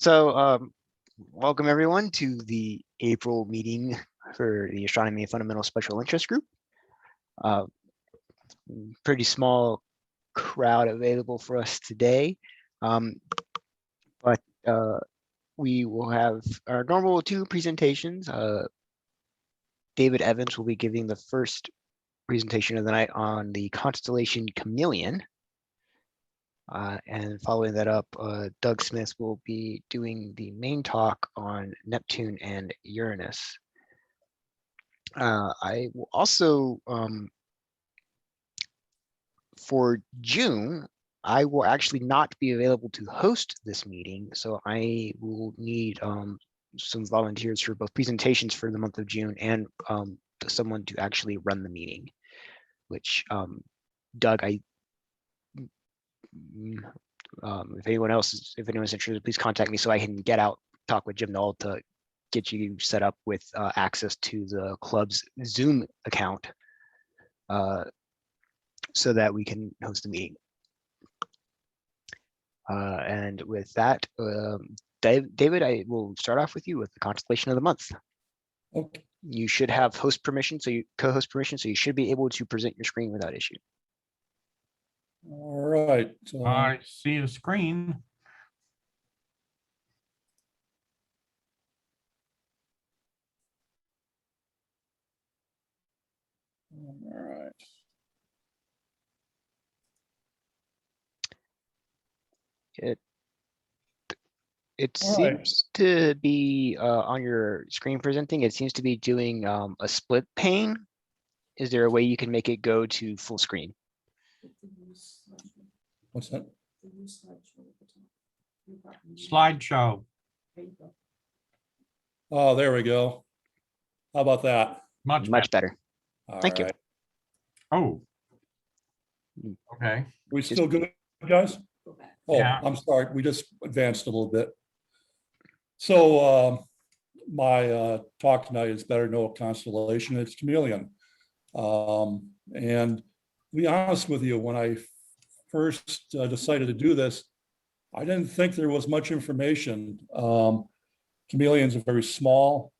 Welcome everyone to the April meeting for the Astronomy and Fundamental Special Interest Group. Pretty small crowd available for us today, but we will have our normal two presentations. David Evans will be giving the first presentation of the night on the constellation Chameleon. And following that up, Doug Smith will be doing the main talk on Neptune and Uranus. I will also, for June, I will actually not be available to host this meeting, so I will need some volunteers for both presentations for the month of June and someone to actually run the meeting, which Doug, if anyone's interested, please contact me so I can get out, talk with Jim Knoll to get you set up with access to the club's Zoom account so that we can host the meeting. And with that, David, I will start off with you with the constellation of the month. Okay. You should have host permission, co-host permission, so you should be able to present your screen without issue. All right. I see a screen. All right. It seems to be on your screen presenting. It seems to be doing a split pane. Is there a way you can make it go to full screen? What's that? Slideshow. Oh, there we go. How about that? Much better. Thank you. Oh. Okay. We still good, guys? Oh, Yeah. I'm sorry. We just advanced a little bit. So my talk tonight is better known constellation. It's Chameleon. And to be honest with you, when I first decided to do this, I didn't think there was much information. Chameleon's a very small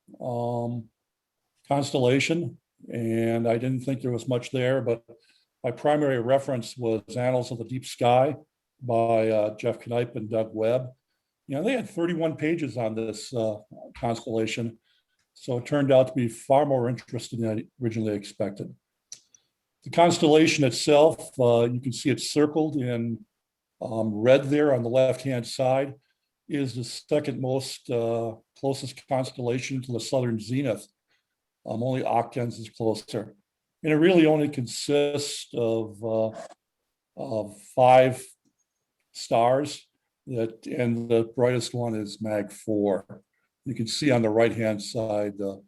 constellation, and I didn't think there was much there, but my primary reference was Annals of the Deep Sky by Jeff Knipe and Doug Webb. You know, they had 31 pages on this constellation, so it turned out to be far more interesting than I originally expected. The constellation itself, you can see it's circled in red there on the left-hand side, is the second most closest constellation to the southern zenith. Only Octans is closer. And it really only consists of 5 stars, and the brightest one is Mag 4. You can see on the right-hand side the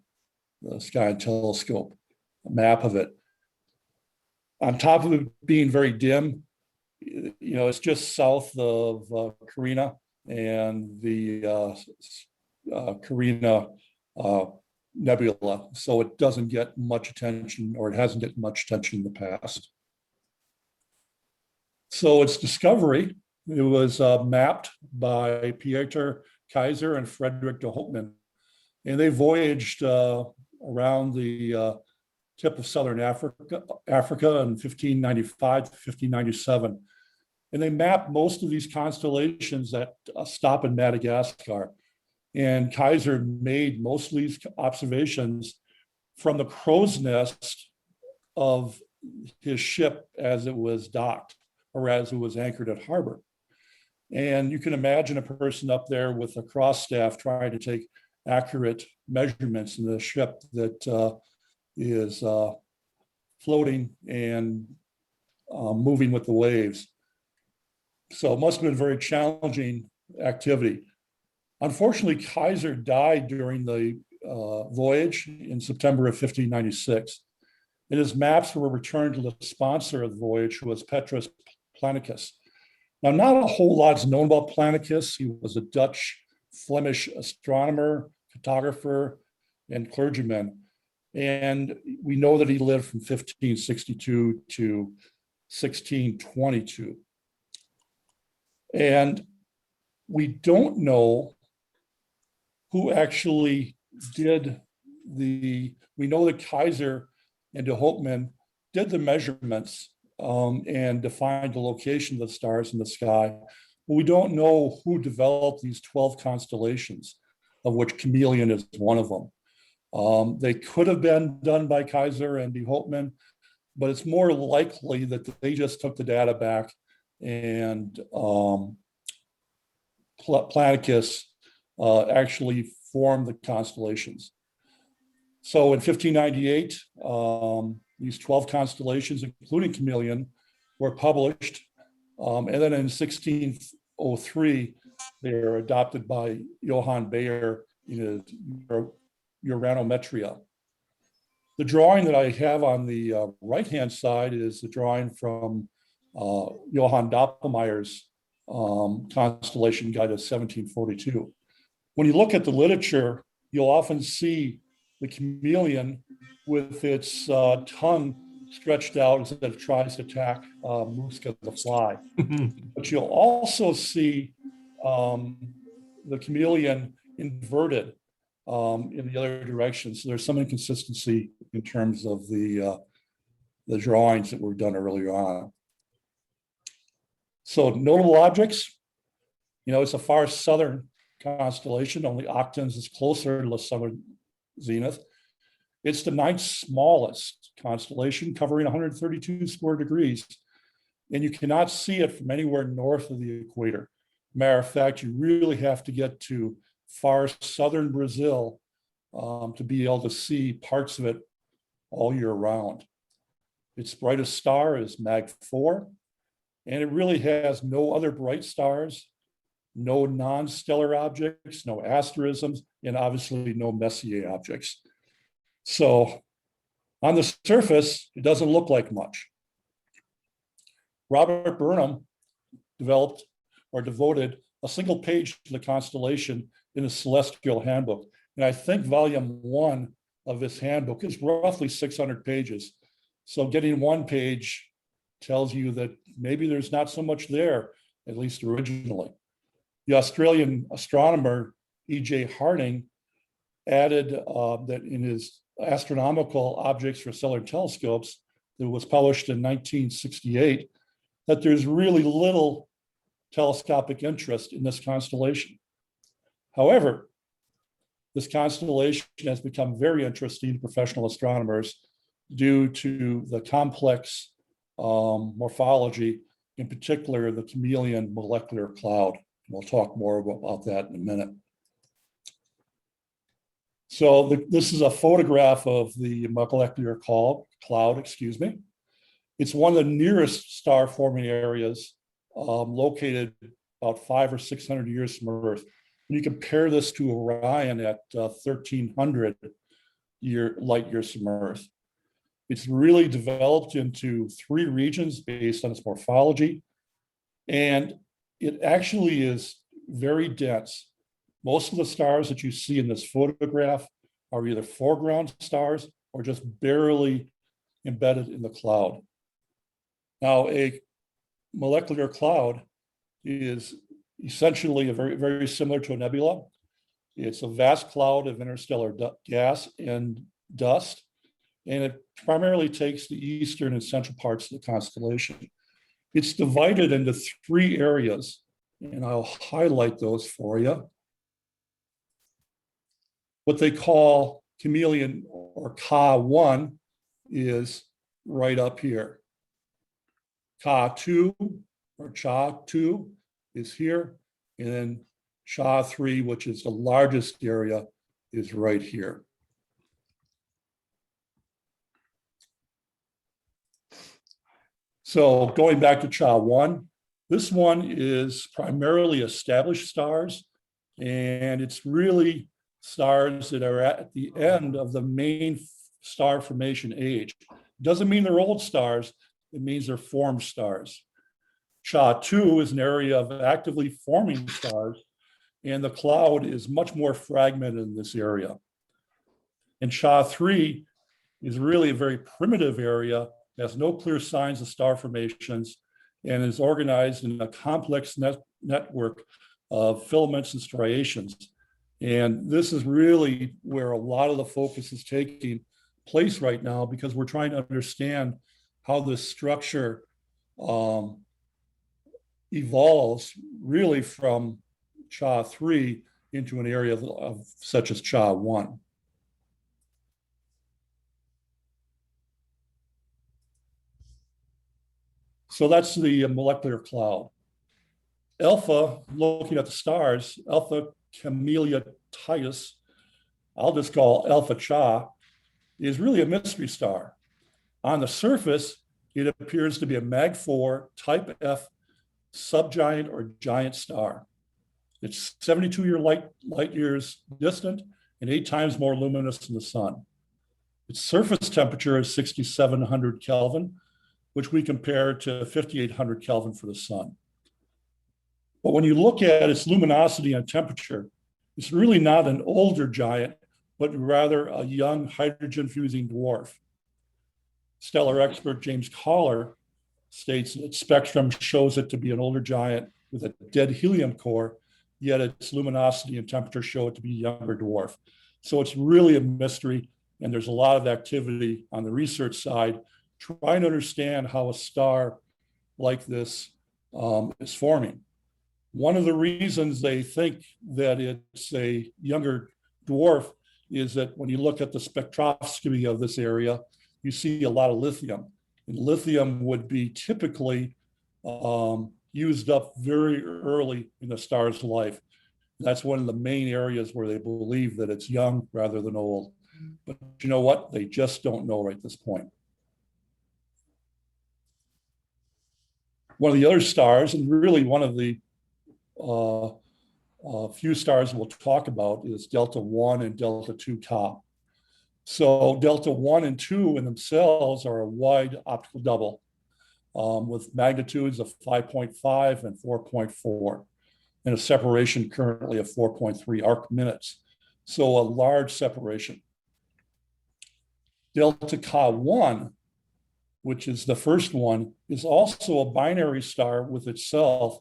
Sky Telescope map of it. On top of it being very dim, you know, it's just south of Carina and the Carina Nebula, so it doesn't get much attention, or it hasn't gotten much attention in the past. So its discovery, it was mapped by Pieter Kaiser and Frederick de Hoopman, and they voyaged around the tip of southern Africa in 1595 to 1597. And they mapped most of these constellations that stop in Madagascar. And Kaiser made most of these observations from the crow's nest of his ship as it was docked, or as it was anchored at harbor. And you can imagine a person up there with a cross staff trying to take accurate measurements in the ship that is floating and moving with the waves. So it must have been a very challenging activity. Unfortunately, Kaiser died during the voyage in September of 1596. And his maps were returned to the sponsor of the voyage, who was Petrus Planicus. Now, not a whole lot is known about Planicus. He was a Dutch-Flemish astronomer, photographer, and clergyman. And we know that he lived from 1562 to 1622. And we don't know who actually did we know that Kaiser and de Hoopman did the measurements and defined the location of the stars in the sky. But we don't know who developed these 12 constellations, of which Chameleon is one of them. They could have been done by Kaiser and de Hoopman, but it's more likely that they just took the data back and Platypus actually formed the constellations. So in 1598, these 12 constellations, including Chameleon, were published. And then in 1603, they were adopted by Johann Bayer in his Uranometria. The drawing that I have on the right-hand side is the drawing from Johann Doppelmayer's constellation guide of 1742. When you look at the literature, you'll often see the Chameleon with its tongue stretched out as it tries to attack Musca the fly. But you'll also see the Chameleon inverted in the other direction. So there's some inconsistency in terms of the drawings that were done earlier on. So notable objects, it's a far southern constellation. Only Octans is closer to the southern zenith. It's the 9th smallest constellation, covering 132 square degrees. And you cannot see it from anywhere north of the equator. Matter of fact, you really have to get to far southern Brazil to be able to see parts of it all year round. Its brightest star is Mag 4, and it really has no other bright stars, no non-stellar objects, no asterisms, and obviously no Messier objects. So on the surface, it doesn't look like much. Robert Burnham developed or devoted a single page to the constellation in his Celestial Handbook. And I think volume 1 of this handbook is roughly 600 pages. So getting one page tells you that maybe there's not so much there, at least originally. The Australian astronomer E.J. Harding added that in his Astronomical Objects for Stellar Telescopes that was published in 1968, that there's really little telescopic interest in this constellation. However, this constellation has become very interesting to professional astronomers due to the complex morphology, in particular, the Chameleon molecular cloud. We'll talk more about that in a minute. So this is a photograph of the molecular cloud, excuse me. It's one of the nearest star forming areas located about 500 or 600 years from Earth. And you compare this to Orion at 1,300 light years from Earth. It's really developed into 3 regions based on its morphology. And it actually is very dense. Most of the stars that you see in this photograph are either foreground stars or just barely embedded in the cloud. Now, a molecular cloud is essentially very, very similar to a nebula. It's a vast cloud of interstellar gas and dust, and it primarily takes the eastern and central parts of the constellation. It's divided into 3 areas, and I'll highlight those for you. What they call Chameleon or Ka-1 is right up here. Ka-2 or Cha-2 is here, and then Cha-3, which is the largest area, is right here. So going back to Cha-1, this one is primarily established stars, and it's really stars that are at the end of the main star formation age. Doesn't mean they're old stars, it means they're formed stars. Cha-2 is an area of actively forming stars, and the cloud is much more fragmented in this area. And Cha-3 is really a very primitive area, has no clear signs of star formations, and is organized in a complex network of filaments and striations. And this is really where a lot of the focus is taking place right now, because we're trying to understand how this structure evolves really from Cha-3 into an area of such as Cha-1. So that's the molecular cloud. Alpha, looking at the stars, Alpha Camellia Titus, I'll just call Alpha Cha, is really a mystery star. On the surface, it appears to be a Mag4 type F subgiant or giant star. It's 72 light years distant and 8 times more luminous than the sun. Its surface temperature is 6,700 Kelvin, which we compare to 5,800 Kelvin for the sun. But when you look at its luminosity and temperature, it's really not an older giant, but rather a young hydrogen-fusing dwarf. Stellar expert James Collar states that its spectrum shows it to be an older giant with a dead helium core, yet its luminosity and temperature show it to be a younger dwarf. So it's really a mystery, and there's a lot of activity on the research side trying to understand how a star like this is forming. One of the reasons they think that it's a younger dwarf is that when you look at the spectroscopy of this area, you see a lot of lithium. And lithium would be typically used up very early in the star's life. That's one of the main areas where they believe that it's young rather than old. But you know what? They just don't know right at this point. One of the other stars, and really one of the few stars we'll talk about, is Delta 1 and Delta 2 Ka. So Delta 1 and 2 in themselves are a wide optical double with magnitudes of 5.5 and 4.4 and a separation currently of 4.3 arc minutes. So a large separation. Delta Ka 1, which is the first one, is also a binary star with itself.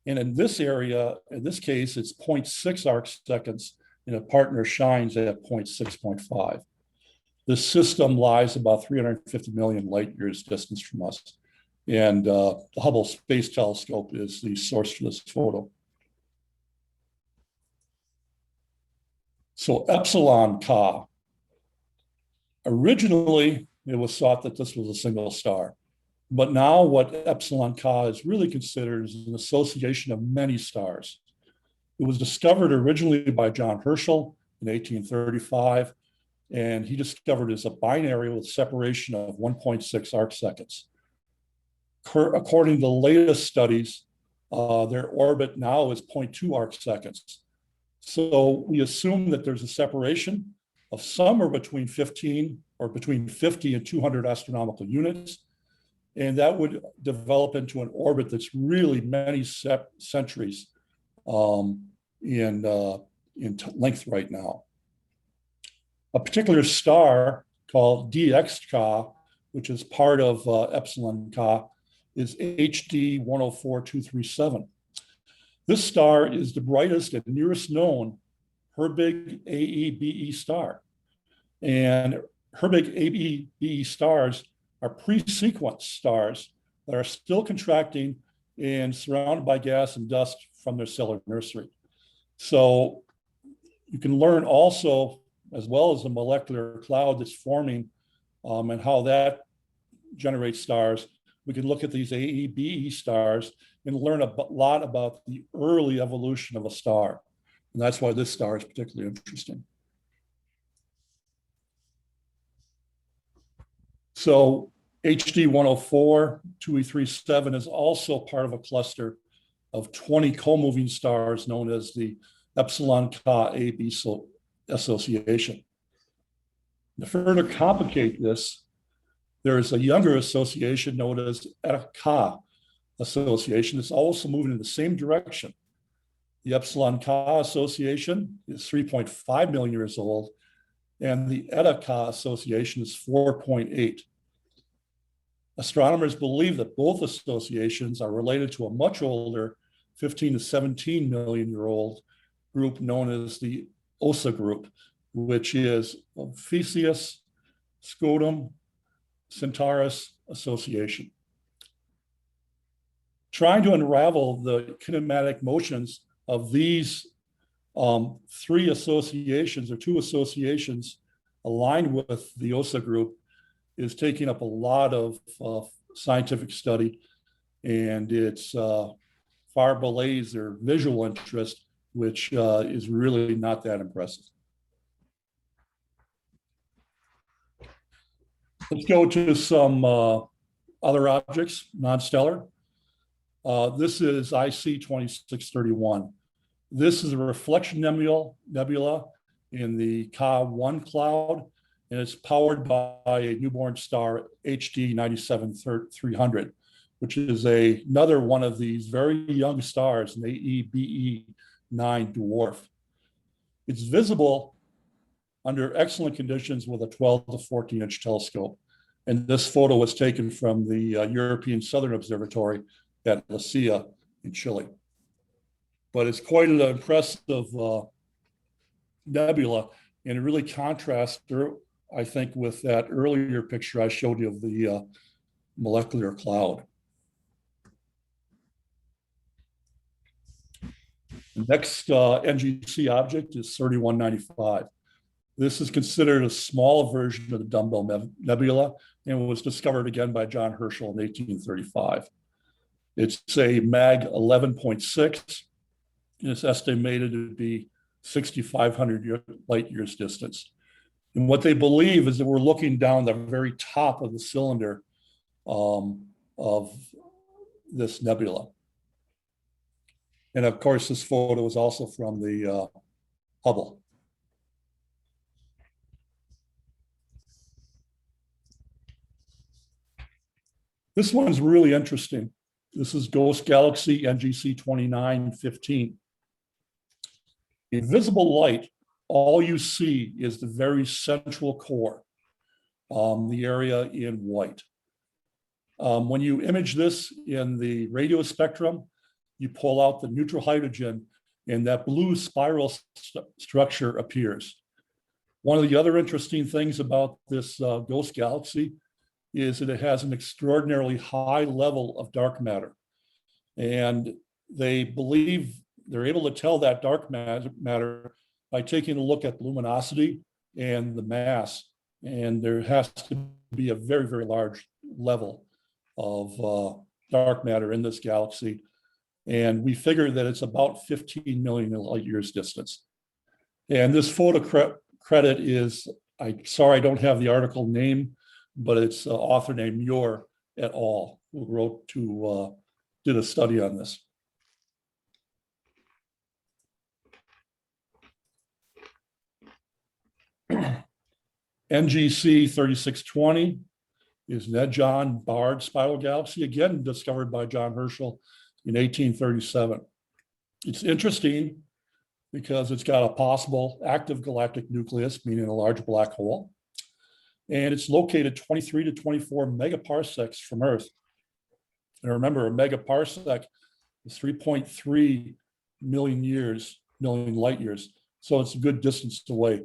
And in this area, in this case, it's 0.6 arc seconds, and a partner shines at 0.6.5. The system lies about 350 million light years distance from us. And the Hubble Space Telescope is the source for this photo. So Epsilon Car. Originally, it was thought that this was a single star. But now what Epsilon Car is really considered is an association of many stars. It was discovered originally by John Herschel in 1835, and he discovered it as a binary with separation of 1.6 arc seconds. According to the latest studies, their orbit now is 0.2 arc seconds. So we assume that there's a separation of somewhere between 15 or between 50 and 200 astronomical units. And that would develop into an orbit that's really many centuries in length right now. A particular star called DX Ka, which is part of Epsilon Ka, is HD 104237. This star is the brightest and nearest known Herbig AEBE star. And Herbig AEBE stars are pre-sequence stars that are still contracting and surrounded by gas and dust from their stellar nursery. So you can learn also, as well as the molecular cloud that's forming and how that generates stars. We can look at these AEBE stars and learn a lot about the early evolution of a star. And that's why this star is particularly interesting. So HD 104 2E37 is also part of a cluster of 20 co-moving stars known as the Epsilon Ka AB association. To further complicate this, there is a younger association known as Eta Ka association that's also moving in the same direction. The Epsilon Ka association is 3.5 million years old, and the Eta Ka association is 4.8. Astronomers believe that both associations are related to a much older 15 to 17 million year old group known as the OSA group, which is Theseus, Scutum, Centaurus association. Trying to unravel the kinematic motions of these three associations or two associations aligned with the OSA group is taking up a lot of scientific study, and it's far belays their visual interest, which is really not that impressive. Let's go to some other objects, non-stellar. This is IC 2631. This is a reflection nebula in the Ka-1 cloud, and it's powered by a newborn star HD 97300, which is another one of these very young stars, an AEBE 9 dwarf. It's visible under excellent conditions with a 12 to 14-inch telescope. And this photo was taken from the European Southern Observatory at La Silla in Chile. But it's quite an impressive nebula, and it really contrasts, I think, with that earlier picture I showed you of the molecular cloud. The next NGC object is 3195. This is considered a small version of the Dumbbell Nebula and was discovered again by John Herschel in 1835. It's a MAG 11.6, and it's estimated to be 6,500 light years distance. And what they believe is that we're looking down the very top of the cylinder of this nebula. And of course, this photo is also from the Hubble. This one's really interesting. This is Ghost Galaxy NGC 2915. In visible light, all you see is the very central core, the area in white. When you image this in the radio spectrum, you pull out the neutral hydrogen, and that blue spiral structure appears. One of the other interesting things about this ghost galaxy is that it has an extraordinarily high level of dark matter. And they believe they're able to tell that dark matter by taking a look at luminosity and the mass. And there has to be a very, very large level of dark matter in this galaxy. And we figure that it's about 15 million light years distance. And this photo credit is, sorry, I don't have the article name, but it's an author named Muir et al. Who did a study on this. NGC 3620 is an edge-on barred spiral galaxy, again discovered by John Herschel in 1837. It's interesting because it's got a possible active galactic nucleus, meaning a large black hole. And it's located 23 to 24 megaparsecs from Earth. And remember, a megaparsec is 3.3 million light years. So it's a good distance away.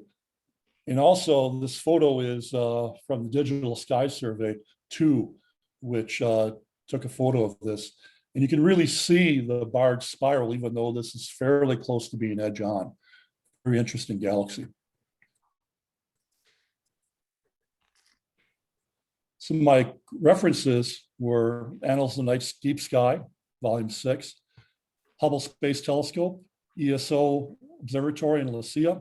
And also, this photo is from the Digital Sky Survey 2, which took a photo of this. And you can really see the barred spiral, even though this is fairly close to being edge-on. Very interesting galaxy. Some of my references were Annals of the Night's Deep Sky, Volume 6, Hubble Space Telescope, ESO Observatory in La Silla,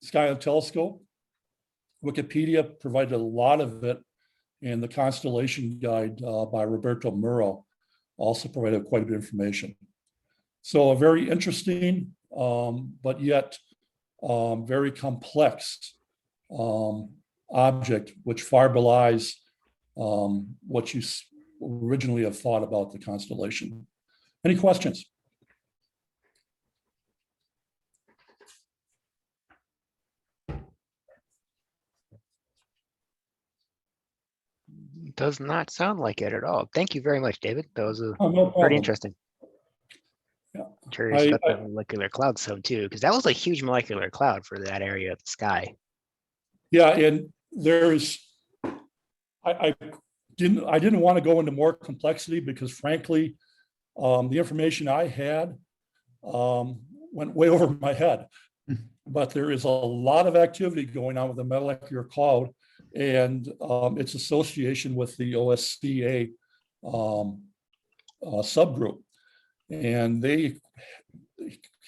Sky Telescope. Wikipedia provided a lot of it, and the Constellation Guide by Roberto Muro also provided quite a bit of information. So a very interesting, but yet very complex object, which far belies what you originally have thought about the constellation. Any questions? Does not sound like it at all. Thank you very much, David. That was Oh, no problem. pretty interesting. Curious I- about I- the molecular cloud some too, because that was a huge molecular cloud for that area of the sky. Yeah, and there's, I didn't want to go into more complexity because frankly, the information I had went way over my head. But there is a lot of activity going on with the molecular cloud and its association with the OSCA subgroup. And they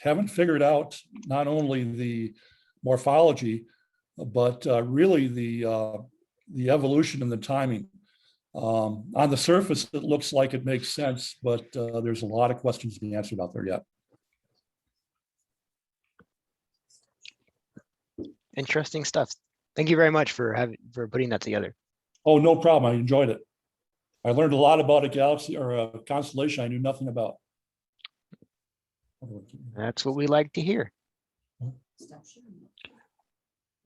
haven't figured out not only the morphology, but really the evolution and the timing. On the surface, it looks like it makes sense, but there's a lot of questions to be answered out there yet. Interesting stuff. Thank you very much for putting that together. Oh, no problem. I enjoyed it. I learned a lot about a galaxy or a constellation I knew nothing about. That's what we like to hear.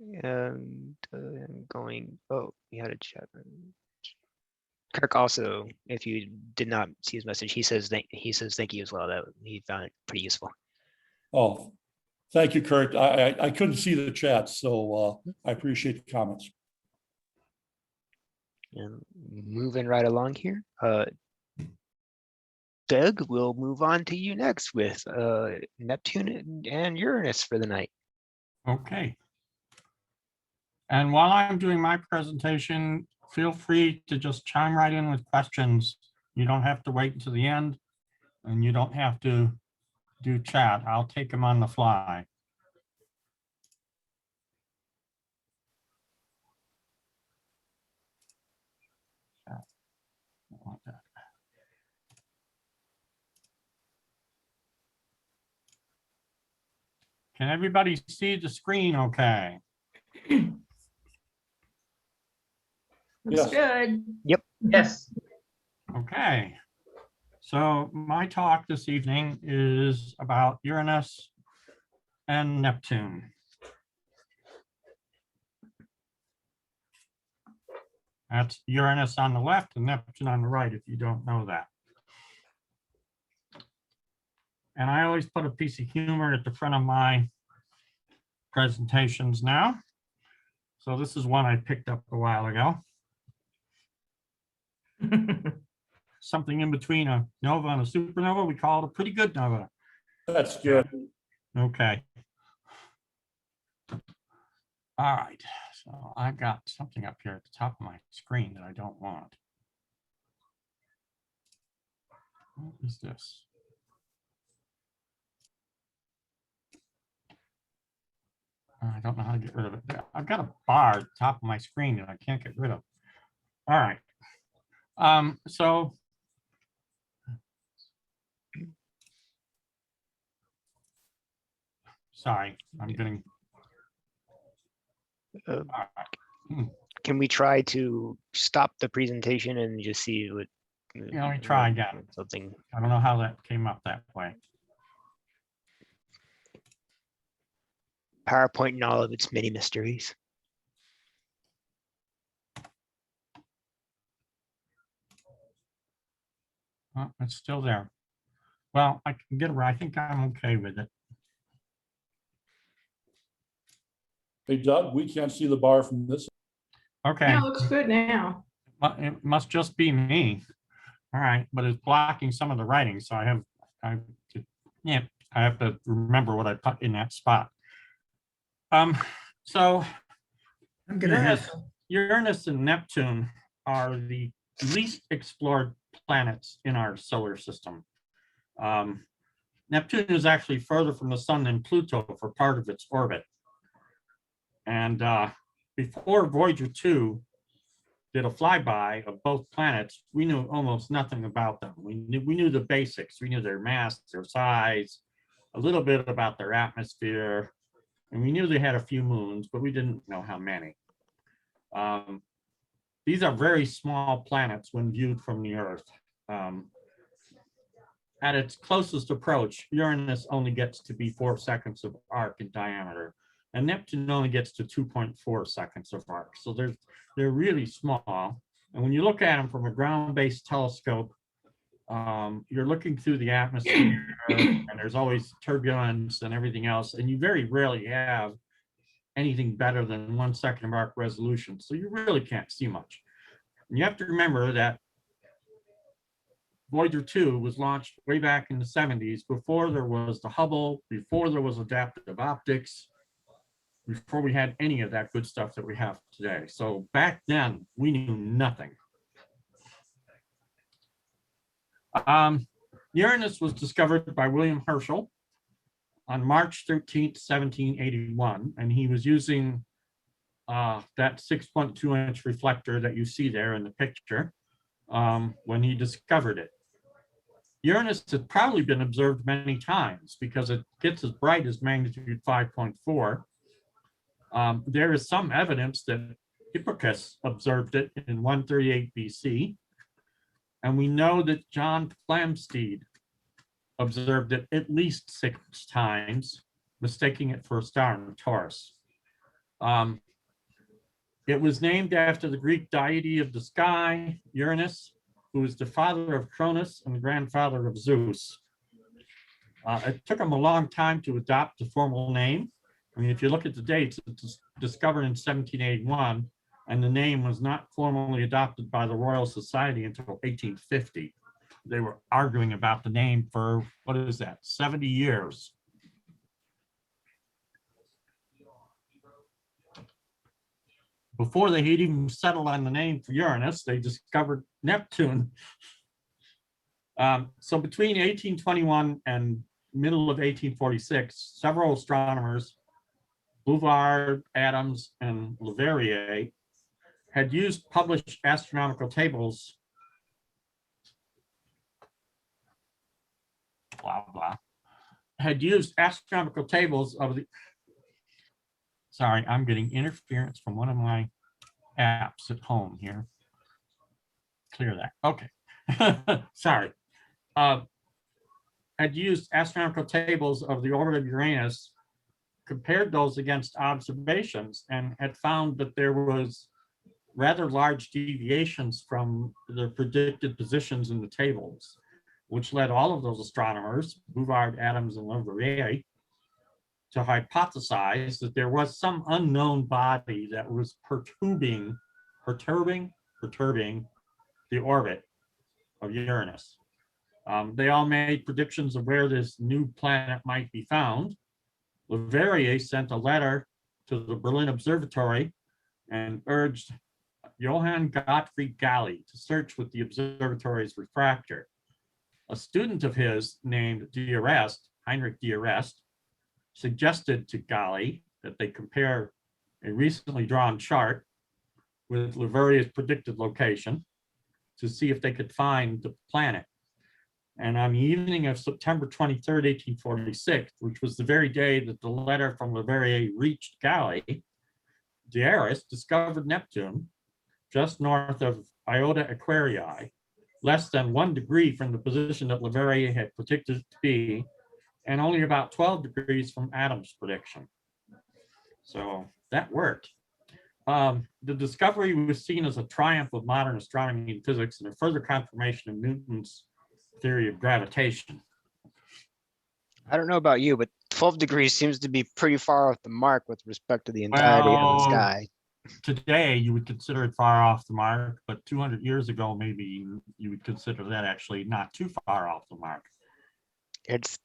And I'm going, oh, we had a chat. Kirk also, if you did not see his message, he says thank you as well. That he found it pretty useful. Oh, thank you, Kurt. I couldn't see the chat, so I appreciate the comments. And moving right along here, Doug, we'll move on to you next with Neptune and Uranus for the night. Okay. And while I'm doing my presentation, feel free to just chime right in with questions. You don't have to wait until the end, and you don't have to do chat. I'll take them on the fly. Can everybody see the screen okay? Looks good. Yes. Okay. So my talk this evening is about Uranus and Neptune. That's Uranus on the left and Neptune on the right, if you don't know that. And I always put a piece of humor at the front of my presentations now. So this is one I picked up a while ago. Something in between a nova and a supernova. We call it a pretty good nova. That's good. Okay. All right. So I've got something up here at the top of my screen that I don't want. What is this? I don't know how to get rid of it. I've got a bar at the top of my screen that I can't get rid of. All right. So sorry, I'm getting. Uh, All right. Can we try to stop the presentation and just see what? Yeah, let me try again. Something. I don't know how that came up that way. PowerPoint and all of its many mysteries. Oh, it's still there. Well, I can get it. I think I'm okay with it. Hey, Doug, we can't see the bar from this. Okay. Yeah, it looks good now. It must just be me. All right, but it's blocking some of the writing, so I have to remember what I put in that spot. So I'm gonna have. Uranus and Neptune are the least explored planets in our solar system. Neptune is actually further from the sun than Pluto for part of its orbit. And before Voyager II did a flyby of both planets, we knew almost nothing about them. We knew the basics. We knew their mass, their size, a little bit about their atmosphere, and we knew they had a few moons, but we didn't know how many. These are very small planets when viewed from the Earth. At its closest approach, Uranus only gets to be 4 seconds of arc in diameter, and Neptune only gets to 2.4 seconds of arc. So they're really small. And when you look at them from a ground-based telescope, you're looking through the atmosphere and there's always turbulence and everything else, and you very rarely have anything better than 1 second of arc resolution. So you really can't see much. And you have to remember that Voyager II was launched way back in the 70s, before there was the Hubble, before there was adaptive optics, before we had any of that good stuff that we have today. So back then, we knew nothing. Uranus was discovered by William Herschel on March 13th, 1781, and he was using that 6.2-inch reflector that you see there in the picture when he discovered it. Uranus had probably been observed many times because it gets as bright as magnitude 5.4. There is some evidence that Hipparchus observed it in 138 BC. And we know that John Flamsteed observed it at least 6 times, mistaking it for a star in Taurus. It was named after the Greek deity of the sky, Uranus, who was the father of Cronus and the grandfather of Zeus. It took him a long time to adopt the formal name. I mean, if you look at the dates, it was discovered in 1781, and the name was not formally adopted by the Royal Society until 1850. They were arguing about the name for, what is that, 70 years. Before they had even settled on the name for Uranus, they discovered Neptune. So between 1821 and middle of 1846, several astronomers, Bouvard, Adams, and Leverrier, had used published astronomical tables, had used astronomical tables of the, sorry, I'm getting interference from one of my apps at home here. Clear that, okay. Sorry. Had used astronomical tables of the orbit of Uranus, compared those against observations, and had found that there was rather large deviations from the predicted positions in the tables, which led all of those astronomers, Bouvard, Adams, and Leverrier, to hypothesize that there was some unknown body that was perturbing the orbit of Uranus. They all made predictions of where this new planet might be found. Leverrier sent a letter to the Berlin Observatory and urged Johann Gottfried Galle to search with the observatory's refractor. A student of his named Heinrich d'Arrest, suggested to Galle that they compare a recently drawn chart with Leverrier's predicted location to see if they could find the planet. And on the evening of September 23rd, 1846, which was the very day that the letter from Leverrier reached Galle, d'Arrest discovered Neptune just north of Iota Aquarii, less than 1 degree from the position that Leverrier had predicted it to be, and only about 12 degrees from Adams' prediction. So that worked. The discovery was seen as a triumph of modern astronomy and physics and a further confirmation of Newton's theory of gravitation. I don't know about you, but 12 degrees seems to be pretty far off the mark with respect to the entirety of the Well, sky. Today, you would consider it far off the mark, but 200 years ago, maybe you would consider that actually not too far off the mark. It's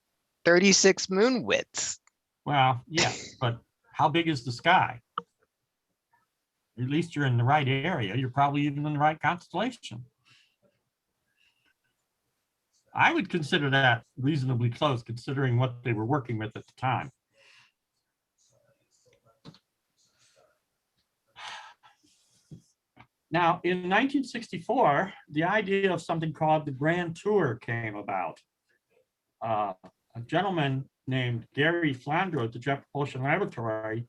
36 moon widths. Well, yeah, but how big is the sky? At least you're in the right area. You're probably even in the right constellation. I would consider that reasonably close, considering what they were working with at the time. Now, in 1964, the idea of something called the Grand Tour came about. A gentleman named Gary Flandreau at the Jet Propulsion Laboratory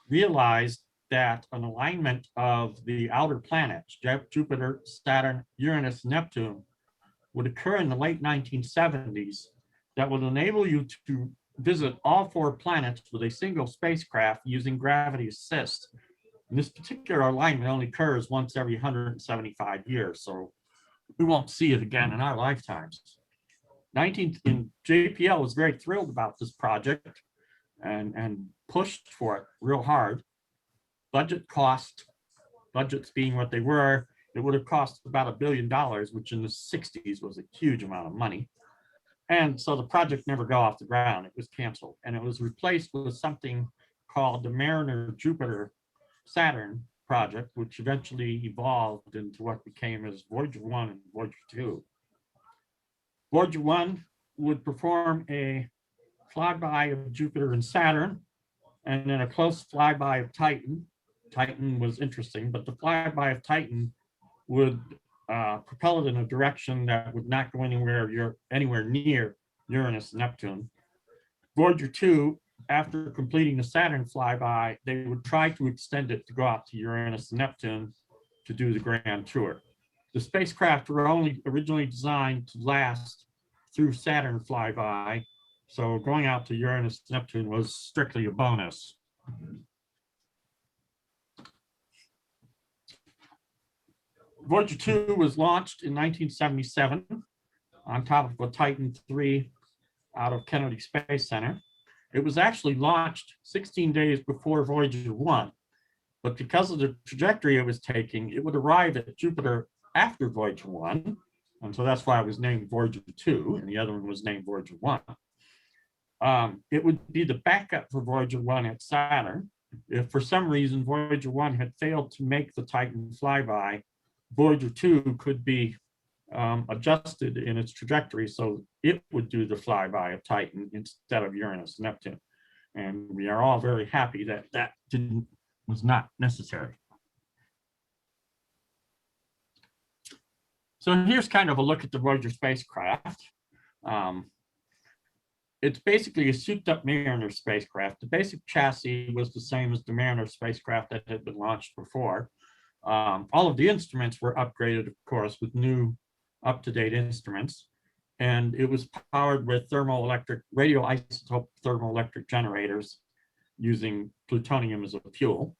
realized that an alignment of the outer planets, Jupiter, Saturn, Uranus, Neptune, would occur in the late 1970s that would enable you to visit all 4 planets with a single spacecraft using gravity assist. And this particular alignment only occurs once every 175 years. So we won't see it again in our lifetimes. JPL was very thrilled about this project and pushed for it real hard. Budgets being what they were, it would have cost about $1 billion, which in the 60s was a huge amount of money. And so the project never got off the ground. It was canceled, and it was replaced with something called the Mariner Jupiter Saturn project, which eventually evolved into what became as Voyager 1 and Voyager 2. Voyager 1 would perform a flyby of Jupiter and Saturn, and then a close flyby of Titan. Titan was interesting, but the flyby of Titan would propel it in a direction that would not go anywhere near Uranus and Neptune. Voyager 2, after completing the Saturn flyby, they would try to extend it to go out to Uranus and Neptune to do the grand tour. The spacecraft were only originally designed to last through Saturn flyby, so going out to Uranus and Neptune was strictly a bonus. Voyager 2 was launched in 1977 on top of a Titan III out of Kennedy Space Center. It was actually launched 16 days before Voyager 1, but because of the trajectory it was taking, it would arrive at Jupiter after Voyager 1, and so that's why it was named Voyager 2, and the other one was named Voyager 1. It would be the backup for Voyager 1 at Saturn. If for some reason Voyager 1 had failed to make the Titan flyby, Voyager 2 could be adjusted in its trajectory so it would do the flyby of Titan instead of Uranus and Neptune. And we are all very happy that that was not necessary. So here's kind of a look at the Voyager spacecraft. It's basically a souped-up Mariner spacecraft. The basic chassis was the same as the Mariner spacecraft that had been launched before. All of the instruments were upgraded, of course, with new up-to-date instruments, and it was powered with radioisotope thermoelectric generators using plutonium as a fuel.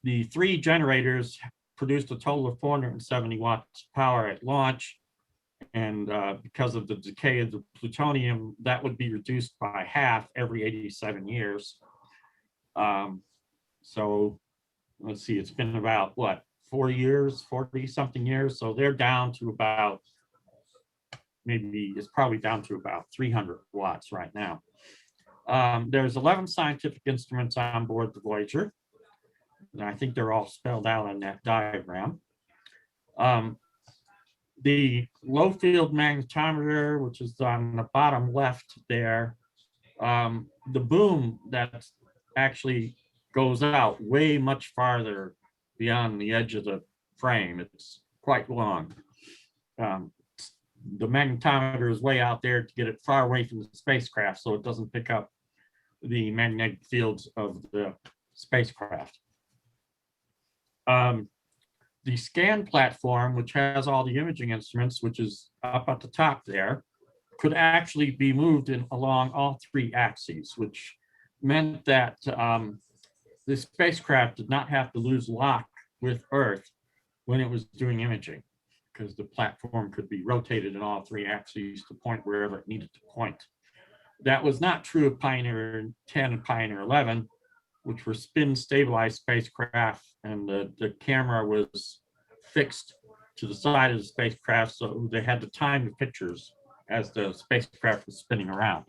The 3 generators produced a total of 470 watts power at launch, and because of the decay of the plutonium, that would be reduced by half every 87 years. So let's see, it's been about what, 40 something years. So they're down to about, it's probably down to about 300 watts right now. There's 11 scientific instruments on board the Voyager. And I think they're all spelled out on that diagram. The low field magnetometer, which is on the bottom left there, the boom that actually goes out way much farther beyond the edge of the frame. It's quite long. The magnetometer is way out there to get it far away from the spacecraft so it doesn't pick up the magnetic fields of the spacecraft. The scan platform, which has all the imaging instruments, which is up at the top there, could actually be moved along all 3 axes, which meant that the spacecraft did not have to lose lock with Earth when it was doing imaging, because the platform could be rotated in all 3 axes to point wherever it needed to point. That was not true of Pioneer 10 and Pioneer 11, which were spin stabilized spacecraft, and the camera was fixed to the side of the spacecraft, so they had to time the pictures as the spacecraft was spinning around.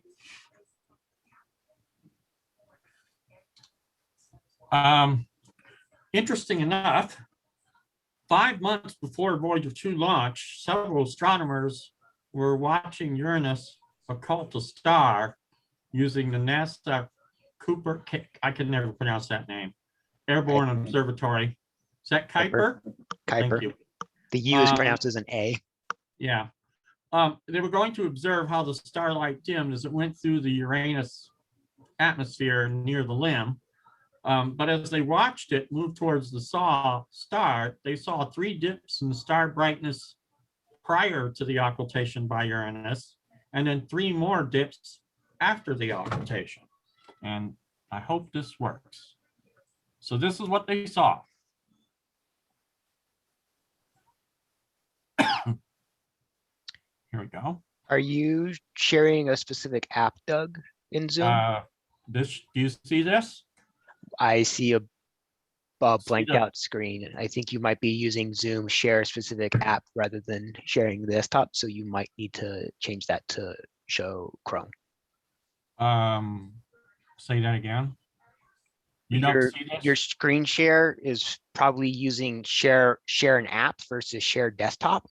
Interesting enough, 5 months before Voyager 2 launch, several astronomers were watching Uranus occult a star using the NASA Cooper, I can never pronounce that name, Airborne Observatory. Is that Kuiper? Kuiper. Thank you. The U is pronounced as an A. Yeah. They were going to observe how the starlight dimmed as it went through the Uranus atmosphere near the limb. But as they watched it move towards the star, they saw 3 dips in the star brightness prior to the occultation by Uranus, and then 3 more dips after the occultation. And I hope this works. So this is what they saw. here we go. Are you sharing a specific app, Doug, in Zoom? Do you see this? I see a See blanked the- out screen. I think you might be using Zoom share a specific app rather than sharing the desktop. So you might need to change that to show Chrome. Say that again. You don't see this? Your screen share is probably using share an app versus share desktop.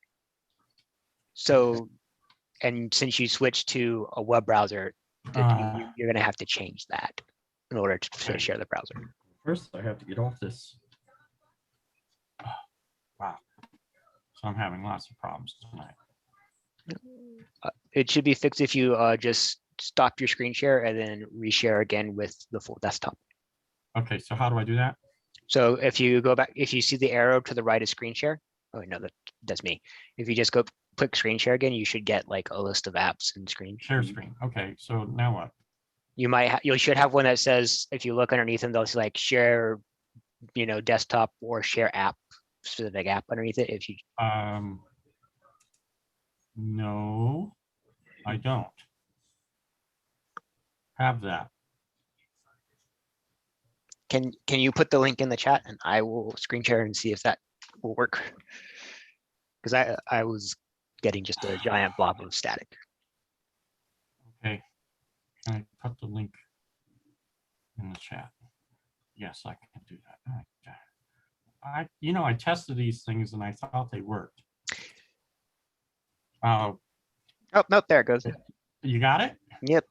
So, and since you switched to a web browser, you're going to have to change that in order to Okay. share the browser. First, I have to get off this. Wow. So I'm having lots of problems tonight. It should be fixed if you just stop your screen share and then reshare again with the full desktop. Okay, so how do I do that? So if you go back, if you see the arrow to the right of screen share, oh no, that's me. If you just go click screen share again, you should get like a list of apps and screen. Share screen. Okay, so now what? You should have one that says, if you look underneath them, they'll say like share, desktop or share app, specific app underneath it. If you No, I don't have that. can you put the link in the chat and I will screen share and see if that will work. Because I was getting just a giant blob of static. Okay, can I put the link in the chat? Yes, I can do that. I tested these things and I thought they worked. Oh, nope, there it goes. You got it? Yep.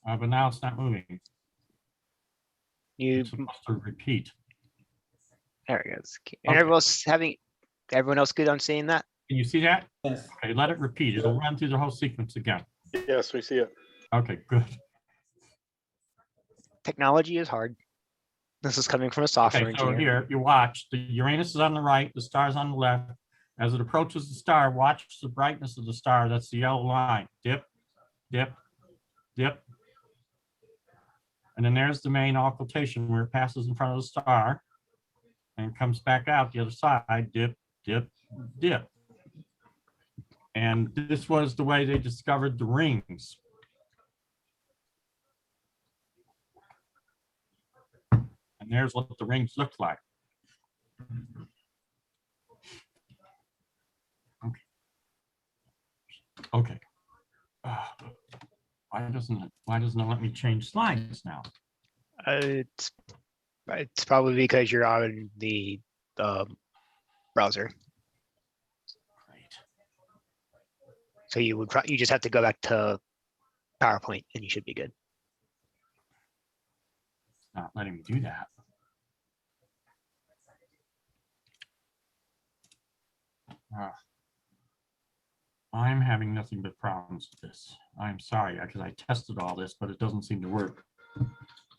But now it's not moving. You It's supposed to repeat. there it goes. And Okay. everyone else good on seeing that? Can you see that? Yes. Okay, let it repeat. It'll run through the whole sequence again. Yes, we see it. Okay, good. Technology is hard. This is coming from a software Okay, so engineer. here you watch. The Uranus is on the right, the star is on the left. As it approaches the star, watch the brightness of the star. That's the yellow line. Dip, dip, dip. And then there's the main occultation where it passes in front of the star and comes back out the other side. Dip, dip, dip. And this was the way they discovered the rings. And there's what the rings look like. Okay. Why doesn't it let me change slides now? It's probably because you're on the browser. Great. So you just have to go back to PowerPoint and you should be good. It's not letting me do that. I'm having nothing but problems with this. I'm sorry, because I tested all this, but it doesn't seem to work the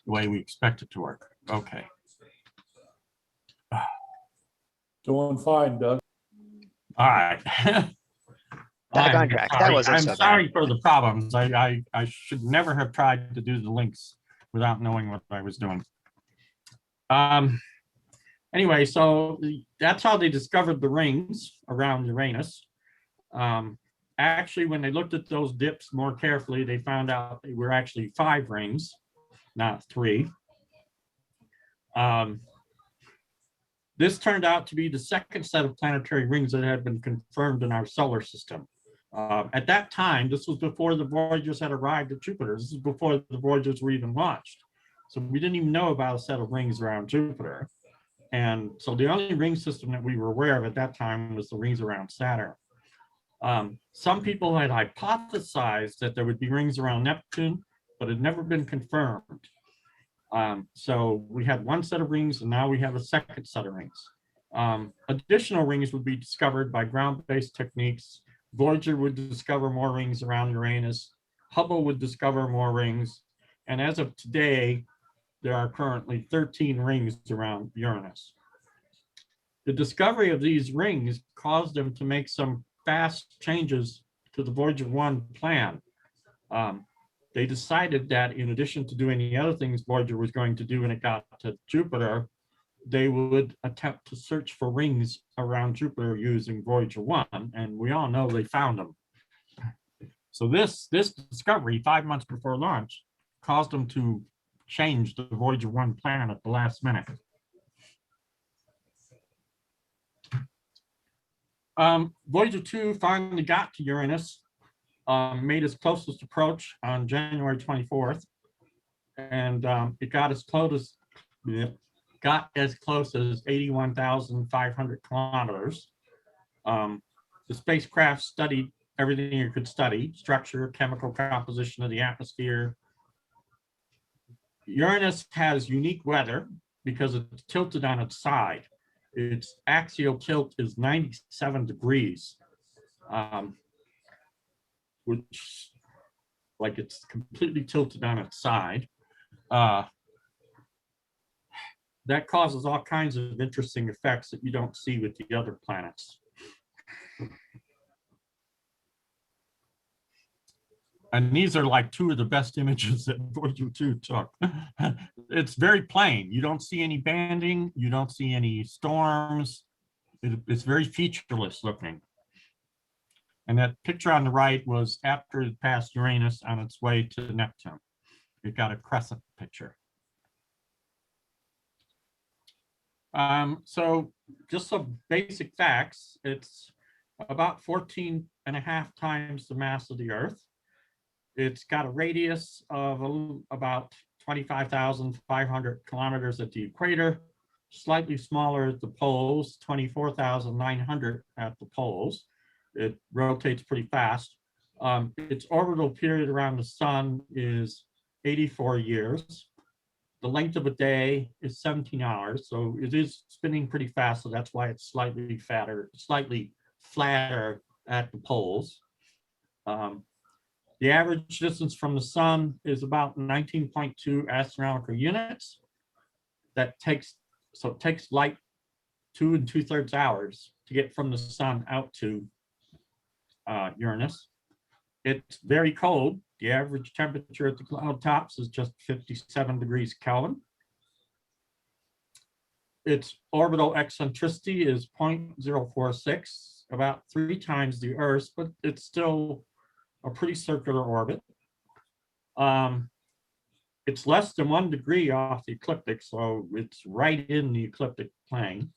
way we expect it to work. Okay. Doing fine, Doug. All right. Back on I'm track. sorry. That wasn't I'm so bad. sorry for the problems. I should never have tried to do the links without knowing what I was doing. Anyway, so that's how they discovered the rings around Uranus. Actually, when they looked at those dips more carefully, they found out they were actually 5 rings, not 3. This turned out to be the second set of planetary rings that had been confirmed in our solar system. At that time, this was before the Voyagers had arrived at Jupiter. This is before the Voyagers were even launched. So we didn't even know about a set of rings around Jupiter. And so the only ring system that we were aware of at that time was the rings around Saturn. Some people had hypothesized that there would be rings around Neptune, but it had never been confirmed. So we had one set of rings and now we have a second set of rings. Additional rings would be discovered by ground-based techniques. Voyager would discover more rings around Uranus. Hubble would discover more rings. And as of today, there are currently 13 rings around Uranus. The discovery of these rings caused them to make some fast changes to the Voyager 1 plan. They decided that in addition to doing the other things Voyager was going to do when it got to Jupiter, they would attempt to search for rings around Jupiter using Voyager 1, and we all know they found them. So this discovery 5 months before launch caused them to change the Voyager 1 plan at the last minute. Voyager 2 finally got to Uranus, made its closest approach on January 24th, and it got as close as 81,500 kilometers. The spacecraft studied everything it could study: structure, chemical composition of the atmosphere. Uranus has unique weather because it's tilted on its side. Its axial tilt is 97 degrees, which, like, it's completely tilted on its side. That causes all kinds of interesting effects that you don't see with the other planets. And these are like two of the best images that Voyager 2 took. It's very plain. You don't see any banding. You don't see any storms. It's very featureless looking. And that picture on the right was after it passed Uranus on its way to Neptune. It got a crescent picture. So just some basic facts. It's about 14.5 times the mass of the Earth. It's got a radius of about 25,500 kilometers at the equator, slightly smaller at the poles, 24,900 at the poles. It rotates pretty fast. Its orbital period around the sun is 84 years. The length of a day is 17 hours, so it is spinning pretty fast, so that's why it's slightly flatter at the poles. The average distance from the sun is about 19.2 astronomical units. It takes light 2 2/3 hours to get from the sun out to Uranus. It's very cold. The average temperature at the cloud tops is just 57 degrees Kelvin. Its orbital eccentricity is 0.046, about 3 times the Earth's, but it's still a pretty circular orbit. It's less than 1 degree off the ecliptic, so it's right in the ecliptic plane.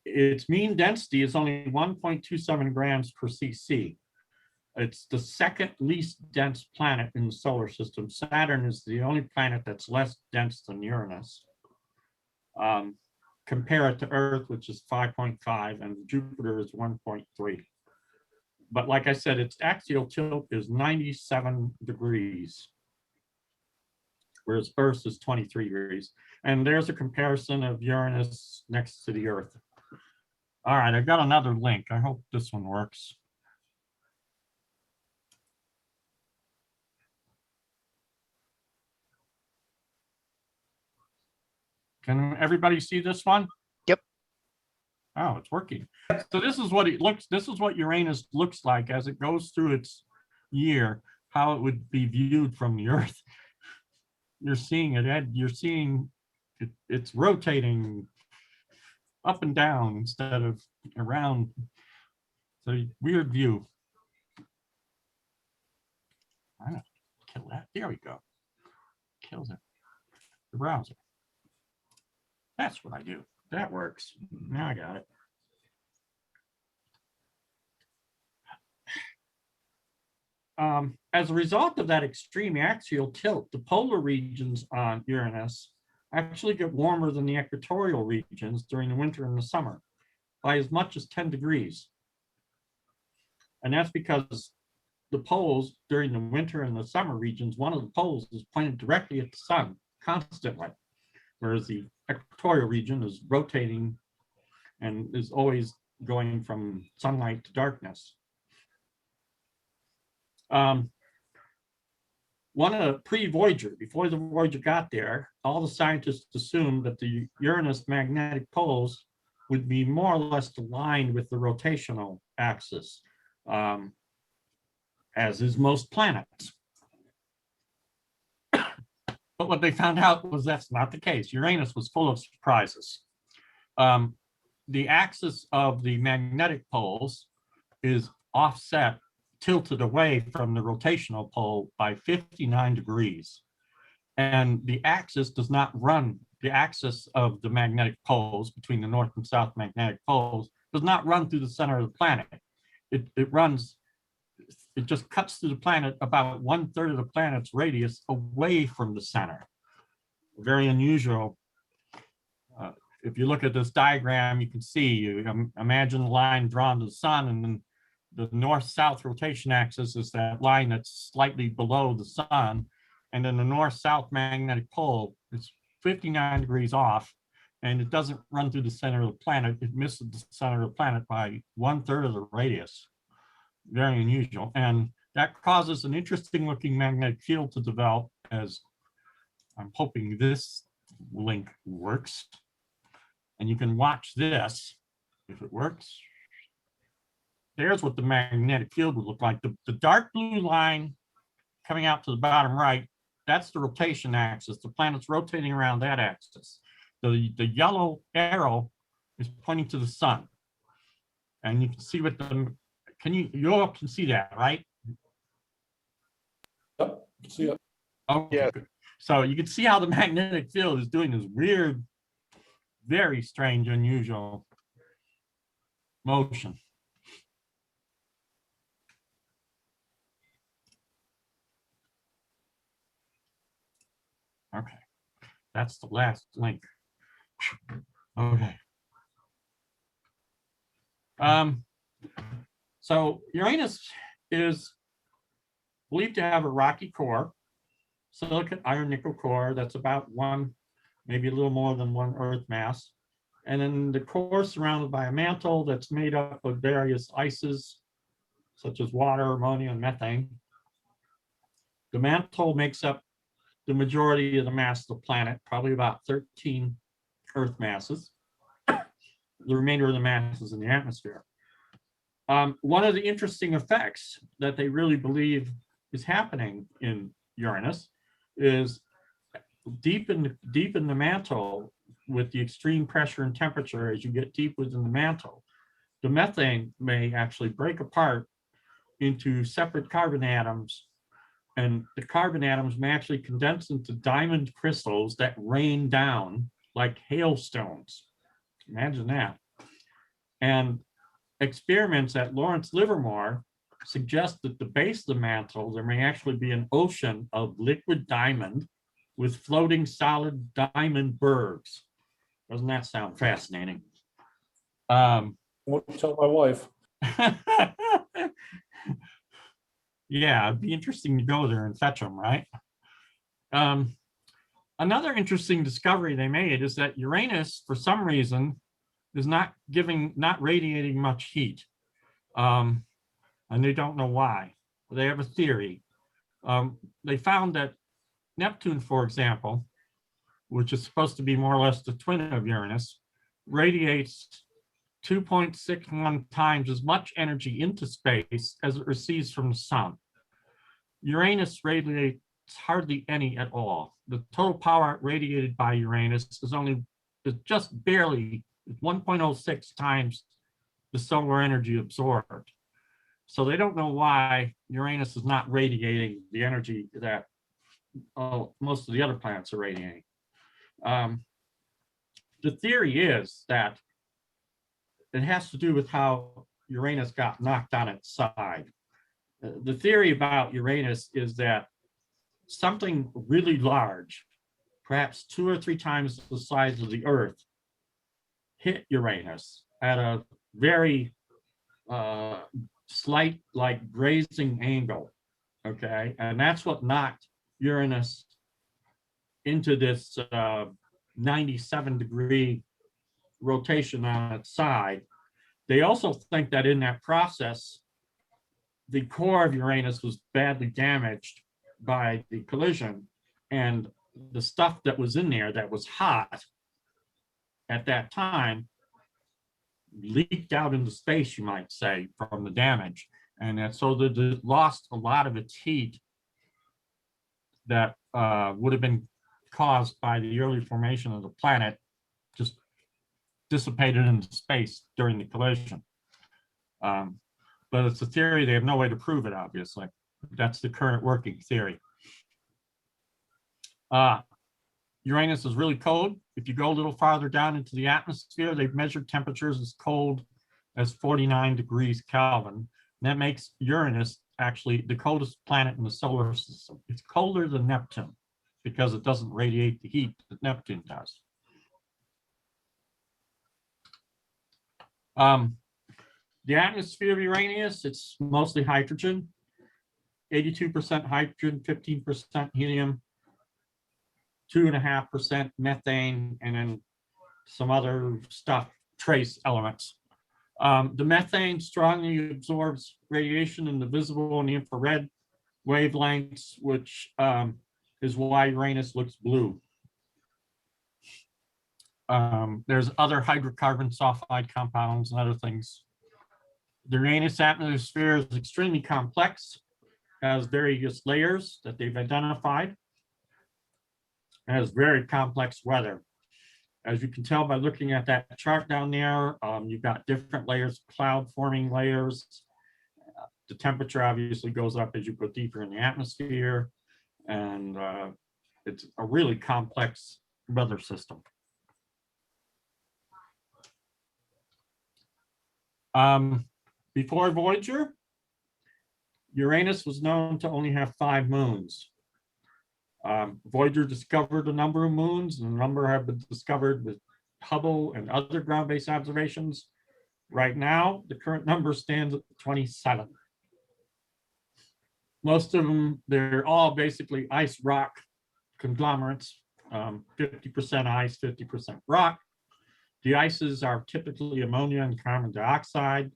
Its mean density is only 1.27 grams per cc. It's the second least dense planet in the solar system. Saturn is the only planet that's less dense than Uranus. Compare it to Earth, which is 5.5, and Jupiter is 1.3. But like I said, its axial tilt is 97 degrees, whereas Earth is 23 degrees. And there's a comparison of Uranus next to the Earth. All right, I got another link. I hope this one works. Can everybody see this one? Yep. Oh, it's working. So this is what it looks. This is what Uranus looks like as it goes through its year. How it would be viewed from the Earth. You're seeing it. You're seeing it. It's rotating up and down instead of around. So weird view. I don't kill that. There we go. Kills it. The browser. That's what I do. That works. Now I got it. As a result of that extreme axial tilt, the polar regions on Uranus actually get warmer than the equatorial regions during the winter and the summer by as much as 10 degrees. And that's because the poles during the winter and the summer regions, one of the poles is pointed directly at the sun constantly, whereas the equatorial region is rotating and is always going from sunlight to darkness. One of pre-Voyager, before the Voyager got there, all the scientists assumed that the Uranus magnetic poles would be more or less aligned with the rotational axis, as is most planets. But what they found out was that's not the case. Uranus was full of surprises. The axis of the magnetic poles is offset tilted away from the rotational pole by 59 degrees. And the axis does not run, the axis of the magnetic poles between the north and south magnetic poles does not run through the center of the planet. It runs, it just cuts through the planet about 1/3 of the planet's radius away from the center. Very unusual. If you look at this diagram, you can see, you imagine a line drawn to the sun, and then the north-south rotation axis is that line that's slightly below the sun. And then the north-south magnetic pole is 59 degrees off, and it doesn't run through the center of the planet. It misses the center of the planet by 1/3 of the radius. Very unusual. And that causes an interesting looking magnetic field to develop, as I'm hoping this link works. And you can watch this if it works. There's what the magnetic field would look like. The dark blue line coming out to the bottom right, that's the rotation axis. The planet's rotating around that axis. The yellow arrow is pointing to the sun. And you can see what the, you all can see that, right? Yep, see it. Okay, Yeah. good. So you can see how the magnetic field is doing this weird, very strange, unusual motion. Okay, that's the last link. Okay. So Uranus is believed to have a rocky core, silicate iron nickel core that's about one, maybe a little more than one Earth mass. And then the core surrounded by a mantle that's made up of various ices, such as water, ammonia, and methane. The mantle makes up the majority of the mass of the planet, probably about 13 Earth masses. The remainder of the mass is in the atmosphere. One of the interesting effects that they really believe is happening in Uranus is deep in the mantle, with the extreme pressure and temperature, as you get deep within the mantle, the methane may actually break apart into separate carbon atoms, and the carbon atoms may actually condense into diamond crystals that rain down like hailstones. Imagine that. And experiments at Lawrence Livermore suggest that the base of the mantle, there may actually be an ocean of liquid diamond with floating solid diamond bergs. Doesn't that sound fascinating? Won't tell my wife. Yeah, it'd be interesting to go there and fetch them, right? Another interesting discovery they made is that Uranus, for some reason, is not radiating much heat. And they don't know why. They have a theory. They found that Neptune, for example, which is supposed to be more or less the twin of Uranus, radiates 2.61 times as much energy into space as it receives from the sun. Uranus radiates hardly any at all. The total power radiated by Uranus is just barely 1.06 times the solar energy absorbed. So they don't know why Uranus is not radiating the energy that most of the other planets are radiating. The theory is that it has to do with how Uranus got knocked on its side. The theory about Uranus is that something really large, perhaps 2 or 3 times the size of the Earth, hit Uranus at a very slight, like, grazing angle, okay? And that's what knocked Uranus into this 97-degree rotation on its side. They also think that in that process, the core of Uranus was badly damaged by the collision, and the stuff that was in there that was hot at that time leaked out into space, you might say, from the damage. And so it lost a lot of its heat that would have been caused by the early formation of the planet, just dissipated into space during the collision. but it's a theory. They have no way to prove it, obviously. That's the current working theory. Uranus is really cold. If you go a little farther down into the atmosphere, they've measured temperatures as cold as 49 degrees Kelvin. And that makes Uranus actually the coldest planet in the solar system. It's colder than Neptune because it doesn't radiate the heat that Neptune does. The atmosphere of Uranus, it's mostly hydrogen, 82% hydrogen, 15% helium, 2.5% methane, and then some other stuff, trace elements. The methane strongly absorbs radiation in the visible and the infrared wavelengths, which is why Uranus looks blue. There's other hydrocarbon sulfide compounds and other things. The Uranus atmosphere is extremely complex, has various layers that they've identified, has very complex weather. As you can tell by looking at that chart down there, you've got different layers, cloud forming layers. The temperature obviously goes up as you go deeper in the atmosphere, and it's a really complex weather system. Before Voyager, Uranus was known to only have 5 moons. Voyager discovered a number of moons, and a number have been discovered with Hubble and other ground-based observations. Right now, the current number stands at 27. Most of them, they're all basically ice rock conglomerates, 50% ice, 50% rock. The ices are typically ammonia and carbon dioxide.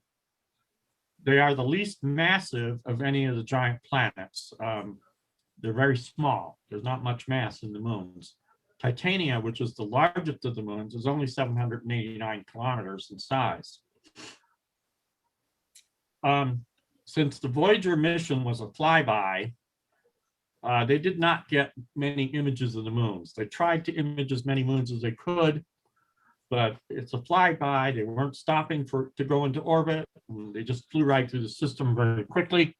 They are the least massive of any of the giant planets. They're very small. There's not much mass in the moons. Titania, which is the largest of the moons, is only 789 kilometers in size. Since the Voyager mission was a flyby, they did not get many images of the moons. They tried to image as many moons as they could, but it's a flyby. They weren't stopping to go into orbit. They just flew right through the system very quickly.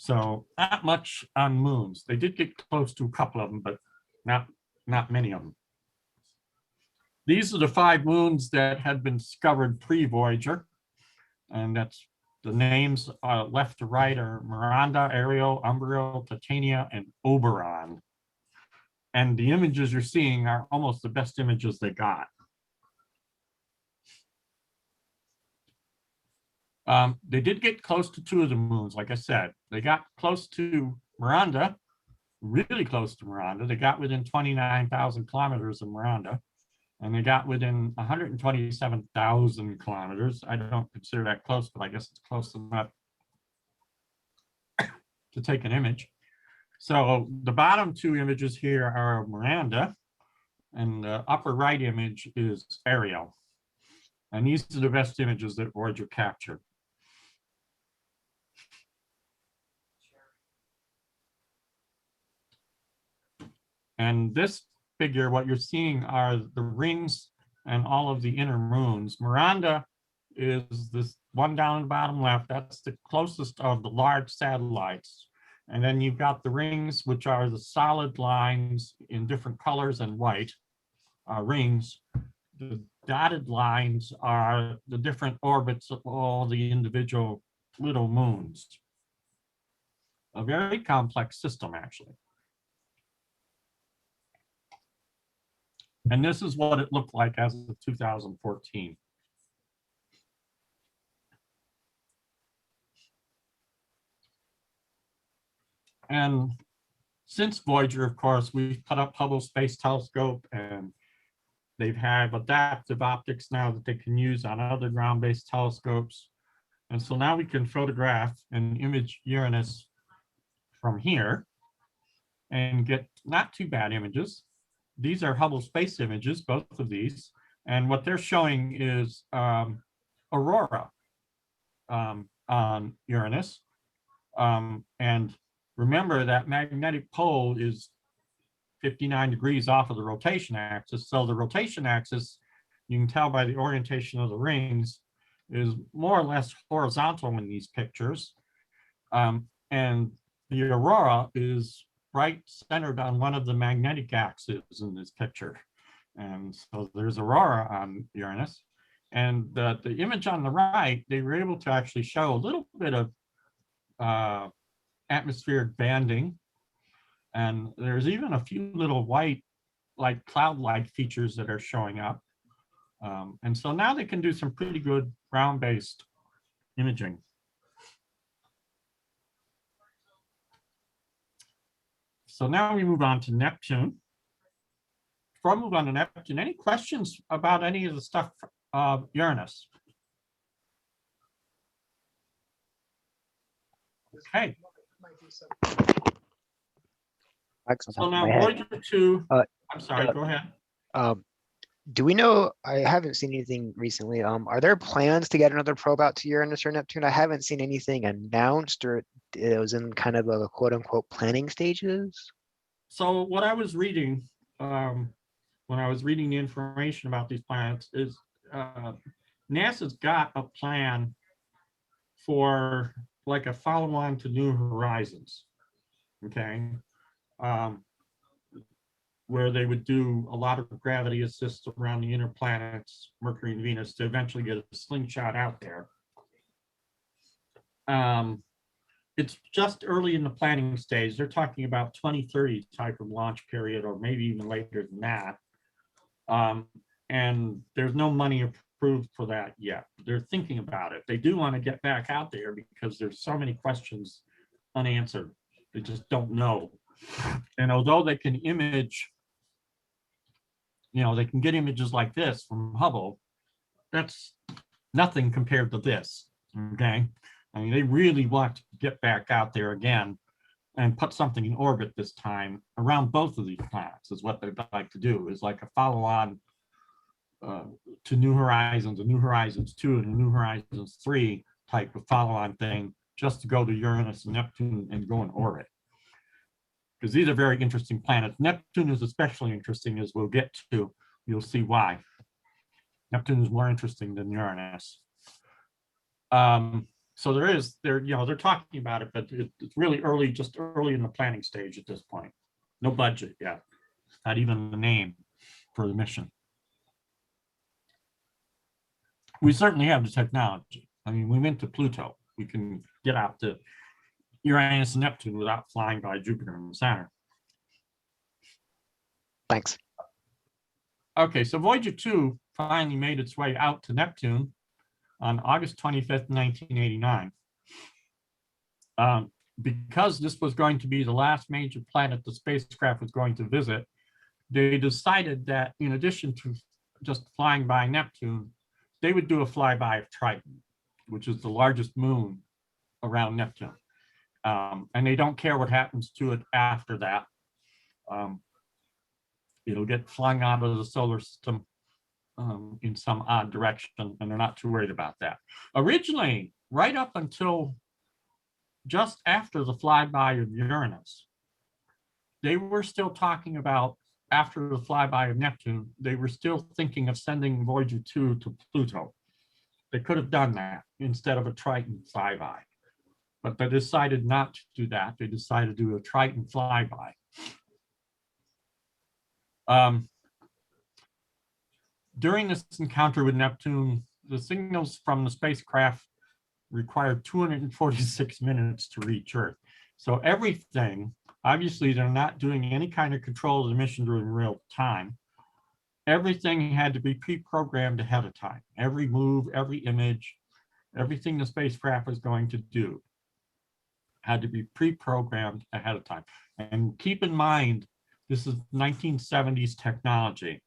So not much on moons. They did get close to a couple of them, but not many of them. These are the 5 moons that had been discovered pre-Voyager, and that's the names left to right are Miranda, Ariel, Umbriel, Titania, and Oberon. And the images you're seeing are almost the best images they got. They did get close to 2 of the moons, like I said. They got close to Miranda, really close to Miranda. They got within 29,000 kilometers of Miranda, and they got within 127,000 kilometers. I don't consider that close, but I guess it's close enough to take an image. So the bottom 2 images here are Miranda, and the upper right image is Ariel. And these are the best images that Voyager captured. And this figure, what you're seeing are the rings and all of the inner moons. Miranda is this one down the bottom left. That's the closest of the large satellites. And then you've got the rings, which are the solid lines in different colors and white rings. The dotted lines are the different orbits of all the individual little moons. A very complex system, actually. And this is what it looked like as of 2014. And since Voyager, of course, we've put up Hubble Space Telescope, and they've had adaptive optics now that they can use on other ground-based telescopes. And so now we can photograph and image Uranus from here and get not too bad images. These are Hubble space images, both of these. And what they're showing is aurora on Uranus. And remember that magnetic pole is 59 degrees off of the rotation axis. So the rotation axis, you can tell by the orientation of the rings, is more or less horizontal in these pictures. And the aurora is right centered on one of the magnetic axes in this picture. And so there's aurora on Uranus. And the image on the right, they were able to actually show a little bit of atmospheric banding. And there's even a few little white, like cloud-like features that are showing up. And so now they can do some pretty good ground-based imaging. So now we move on to Neptune. Before I move on to Neptune, any questions about any of the stuff of Uranus? Okay. Excellent. So now My head. Voyager 2, Uh, I'm sorry, go ahead. Do we know, I haven't seen anything recently. Are there plans to get another probe out to Uranus or Neptune? I haven't seen anything announced, or it was in kind of a quote unquote planning stages. So what I was reading, when I was reading the information about these planets is NASA's got a plan for like a follow-on to New Horizons, okay? Where they would do a lot of gravity assist around the inner planets, Mercury and Venus, to eventually get a slingshot out there. It's just early in the planning stage. They're talking about 2030 type of launch period, or maybe even later than that. And there's no money approved for that yet. They're thinking about it. They do want to get back out there because there's so many questions unanswered. They just don't know. And although they can image, you know, they can get images like this from Hubble, that's nothing compared to this, okay? I mean, they really want to get back out there again and put something in orbit this time around both of these planets is what they'd like to do, is like a follow-on to New Horizons, a New Horizons 2 and a New Horizons 3 type of follow-on thing, just to go to Uranus and Neptune and go in orbit. Because these are very interesting planets. Neptune is especially interesting, as we'll get to. You'll see why. Neptune is more interesting than Uranus. So they're talking about it, but it's really early, just early in the planning stage at this point. No budget yet, not even the name for the mission. We certainly have the technology. I mean, we went to Pluto. We can get out to Uranus and Neptune without flying by Jupiter and Saturn. Thanks. Okay, so Voyager 2 finally made its way out to Neptune on August 25th, 1989. Because this was going to be the last major planet the spacecraft was going to visit, they decided that in addition to just flying by Neptune, they would do a flyby of Triton, which is the largest moon around Neptune. And they don't care what happens to it after that. It'll get flung out of the solar system in some odd direction, and they're not too worried about that. Originally, right up until just after the flyby of Uranus, they were still talking about, after the flyby of Neptune, they were still thinking of sending Voyager 2 to Pluto. They could have done that instead of a Triton flyby, but they decided not to do that. They decided to do a Triton flyby. During this encounter with Neptune, the signals from the spacecraft required 246 minutes to reach Earth. So everything, obviously they're not doing any kind of control of the mission during real time. Everything had to be pre-programmed ahead of time. Every move, every image, everything the spacecraft was going to do had to be pre-programmed ahead of time. And keep in mind, this is 1970s technology.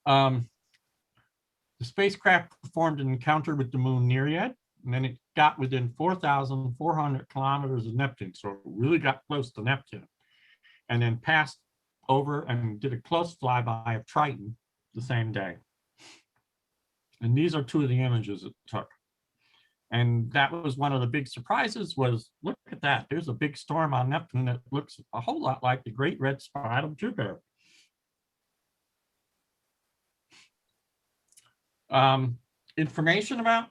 The spacecraft performed an encounter with the moon Nereid, and then it got within 4,400 kilometers of Neptune, so it really got close to Neptune, and then passed over and did a close flyby of Triton the same day. And these are two of the images it took. And that was one of the big surprises, was look at that. There's a big storm on Neptune that looks a whole lot like the Great Red Spot of Jupiter. Information about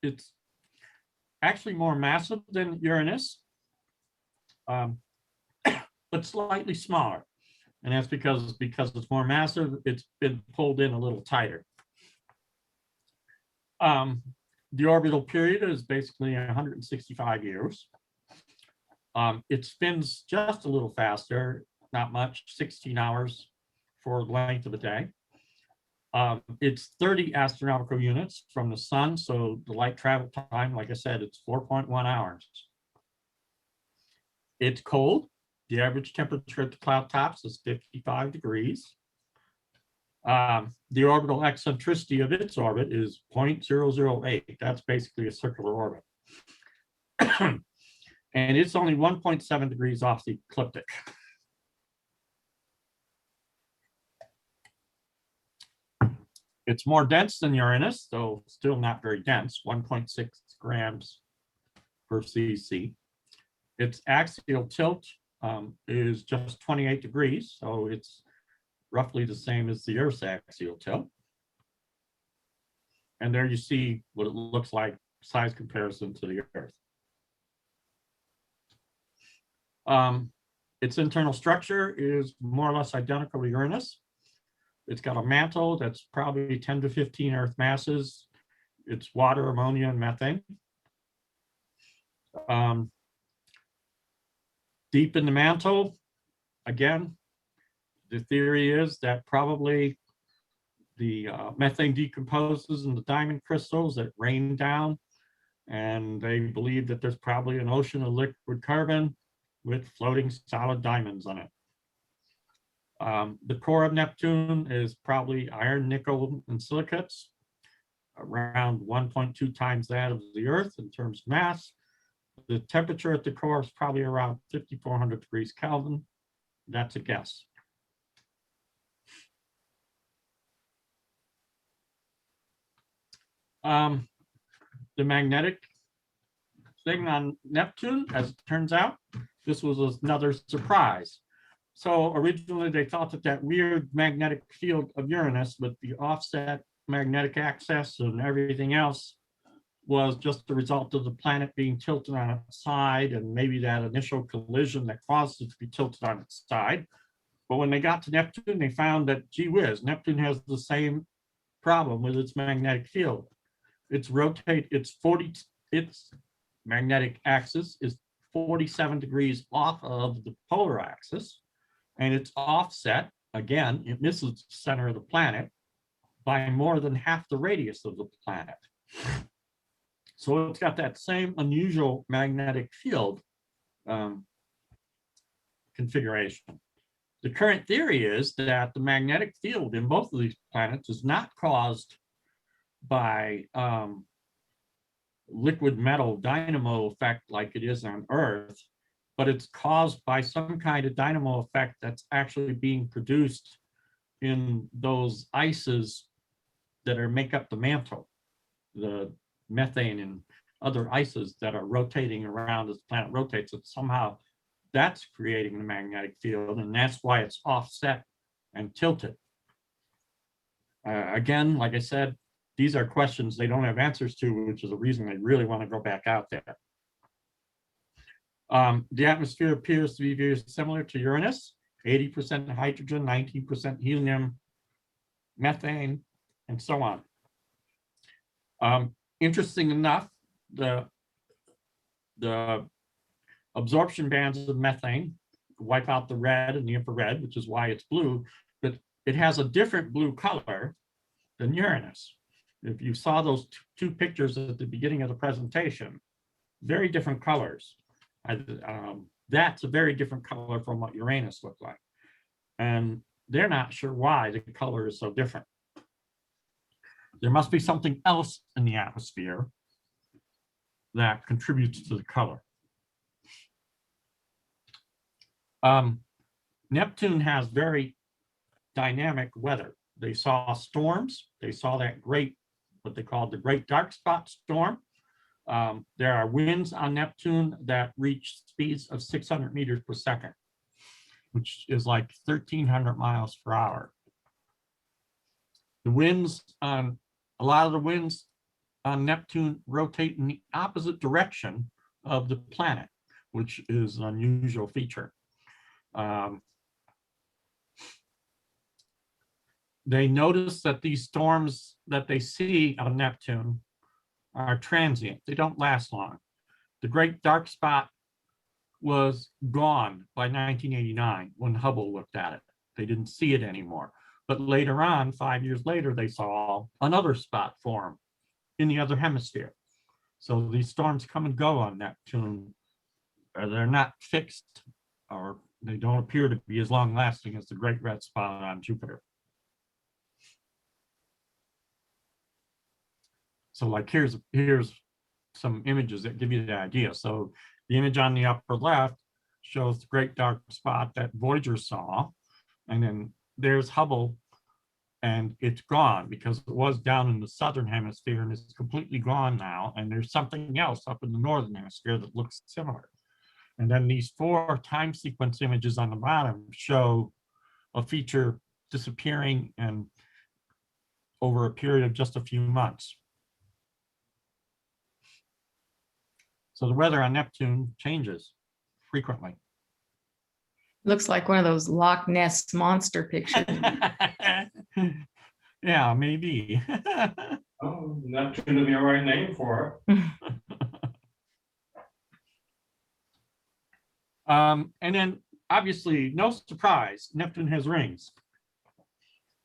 it's actually more massive than Uranus, but slightly smaller. And that's because it's more massive, it's been pulled in a little tighter. The orbital period is basically 165 years. It spins just a little faster, not much, 16 hours for the length of a day. It's 30 astronomical units from the sun, so the light travel time, like I said, it's 4.1 hours. It's cold. The average temperature at the cloud tops is 55 degrees. The orbital eccentricity of its orbit is 0.008. That's basically a circular orbit. And it's only 1.7 degrees off the ecliptic. It's more dense than Uranus, though still not very dense, 1.6 grams per cc. Its axial tilt is just 28 degrees, so it's roughly the same as the Earth's axial tilt. And there you see what it looks like, size comparison to the Earth. Its internal structure is more or less identical to Uranus. It's got a mantle that's probably 10 to 15 Earth masses. It's water, ammonia, and methane. Deep in the mantle, again, the theory is that probably the methane decomposes in the diamond crystals that rain down, and they believe that there's probably an ocean of liquid carbon with floating solid diamonds on it. The core of Neptune is probably iron, nickel, and silicates, around 1.2 times that of the Earth in terms of mass. The temperature at the core is probably around 5,400 degrees Kelvin. That's a guess. The magnetic thing on Neptune, as it turns out, this was another surprise. So originally they thought that that weird magnetic field of Uranus with the offset magnetic axis and everything else was just the result of the planet being tilted on its side, and maybe that initial collision that caused it to be tilted on its side. But when they got to Neptune, they found that, gee whiz, Neptune has the same problem with its magnetic field. Its magnetic axis is 47 degrees off of the polar axis, and it's offset, again, it misses the center of the planet by more than half the radius of the planet. So it's got that same unusual magnetic field configuration. The current theory is that the magnetic field in both of these planets is not caused by liquid metal dynamo effect like it is on Earth, but it's caused by some kind of dynamo effect that's actually being produced in those ices that make up the mantle, the methane and other ices that are rotating around as the planet rotates. And somehow that's creating the magnetic field, and that's why it's offset and tilted. Again, like I said, these are questions they don't have answers to, which is the reason they really want to go back out there. The atmosphere appears to be very similar to Uranus, 80% hydrogen, 19% helium, methane, and so on. Interesting enough, the absorption bands of methane wipe out the red and the infrared, which is why it's blue, but it has a different blue color than Uranus. If you saw those two pictures at the beginning of the presentation, very different colors. That's a very different color from what Uranus looked like. And they're not sure why the color is so different. There must be something else in the atmosphere that contributes to the color. Neptune has very dynamic weather. They saw storms. They saw that great, what they call the Great Dark Spot Storm. There are winds on Neptune that reach speeds of 600 meters per second, which is like 1,300 miles per hour. The winds on a lot of the winds on Neptune rotate in the opposite direction of the planet, which is an unusual feature. They notice that these storms that they see on Neptune are transient. They don't last long. The great dark spot was gone by 1989 when Hubble looked at it. They didn't see it anymore. But later on, 5 years later, they saw another spot form in the other hemisphere. So these storms come and go on Neptune. They're not fixed, or they don't appear to be as long lasting as the great red spot on Jupiter. So like here's some images that give you the idea. So the image on the upper left shows the great dark spot that Voyager saw. And then there's Hubble, and it's gone because it was down in the southern hemisphere and it's completely gone now. And there's something else up in the northern hemisphere that looks similar. And then these 4 time sequence images on the bottom show a feature disappearing and over a period of just a few months. So the weather on Neptune changes frequently. Looks like one of those Loch Ness monster pictures. Yeah, maybe. Oh, Neptune would be a right name for it. And then obviously, no surprise, Neptune has rings.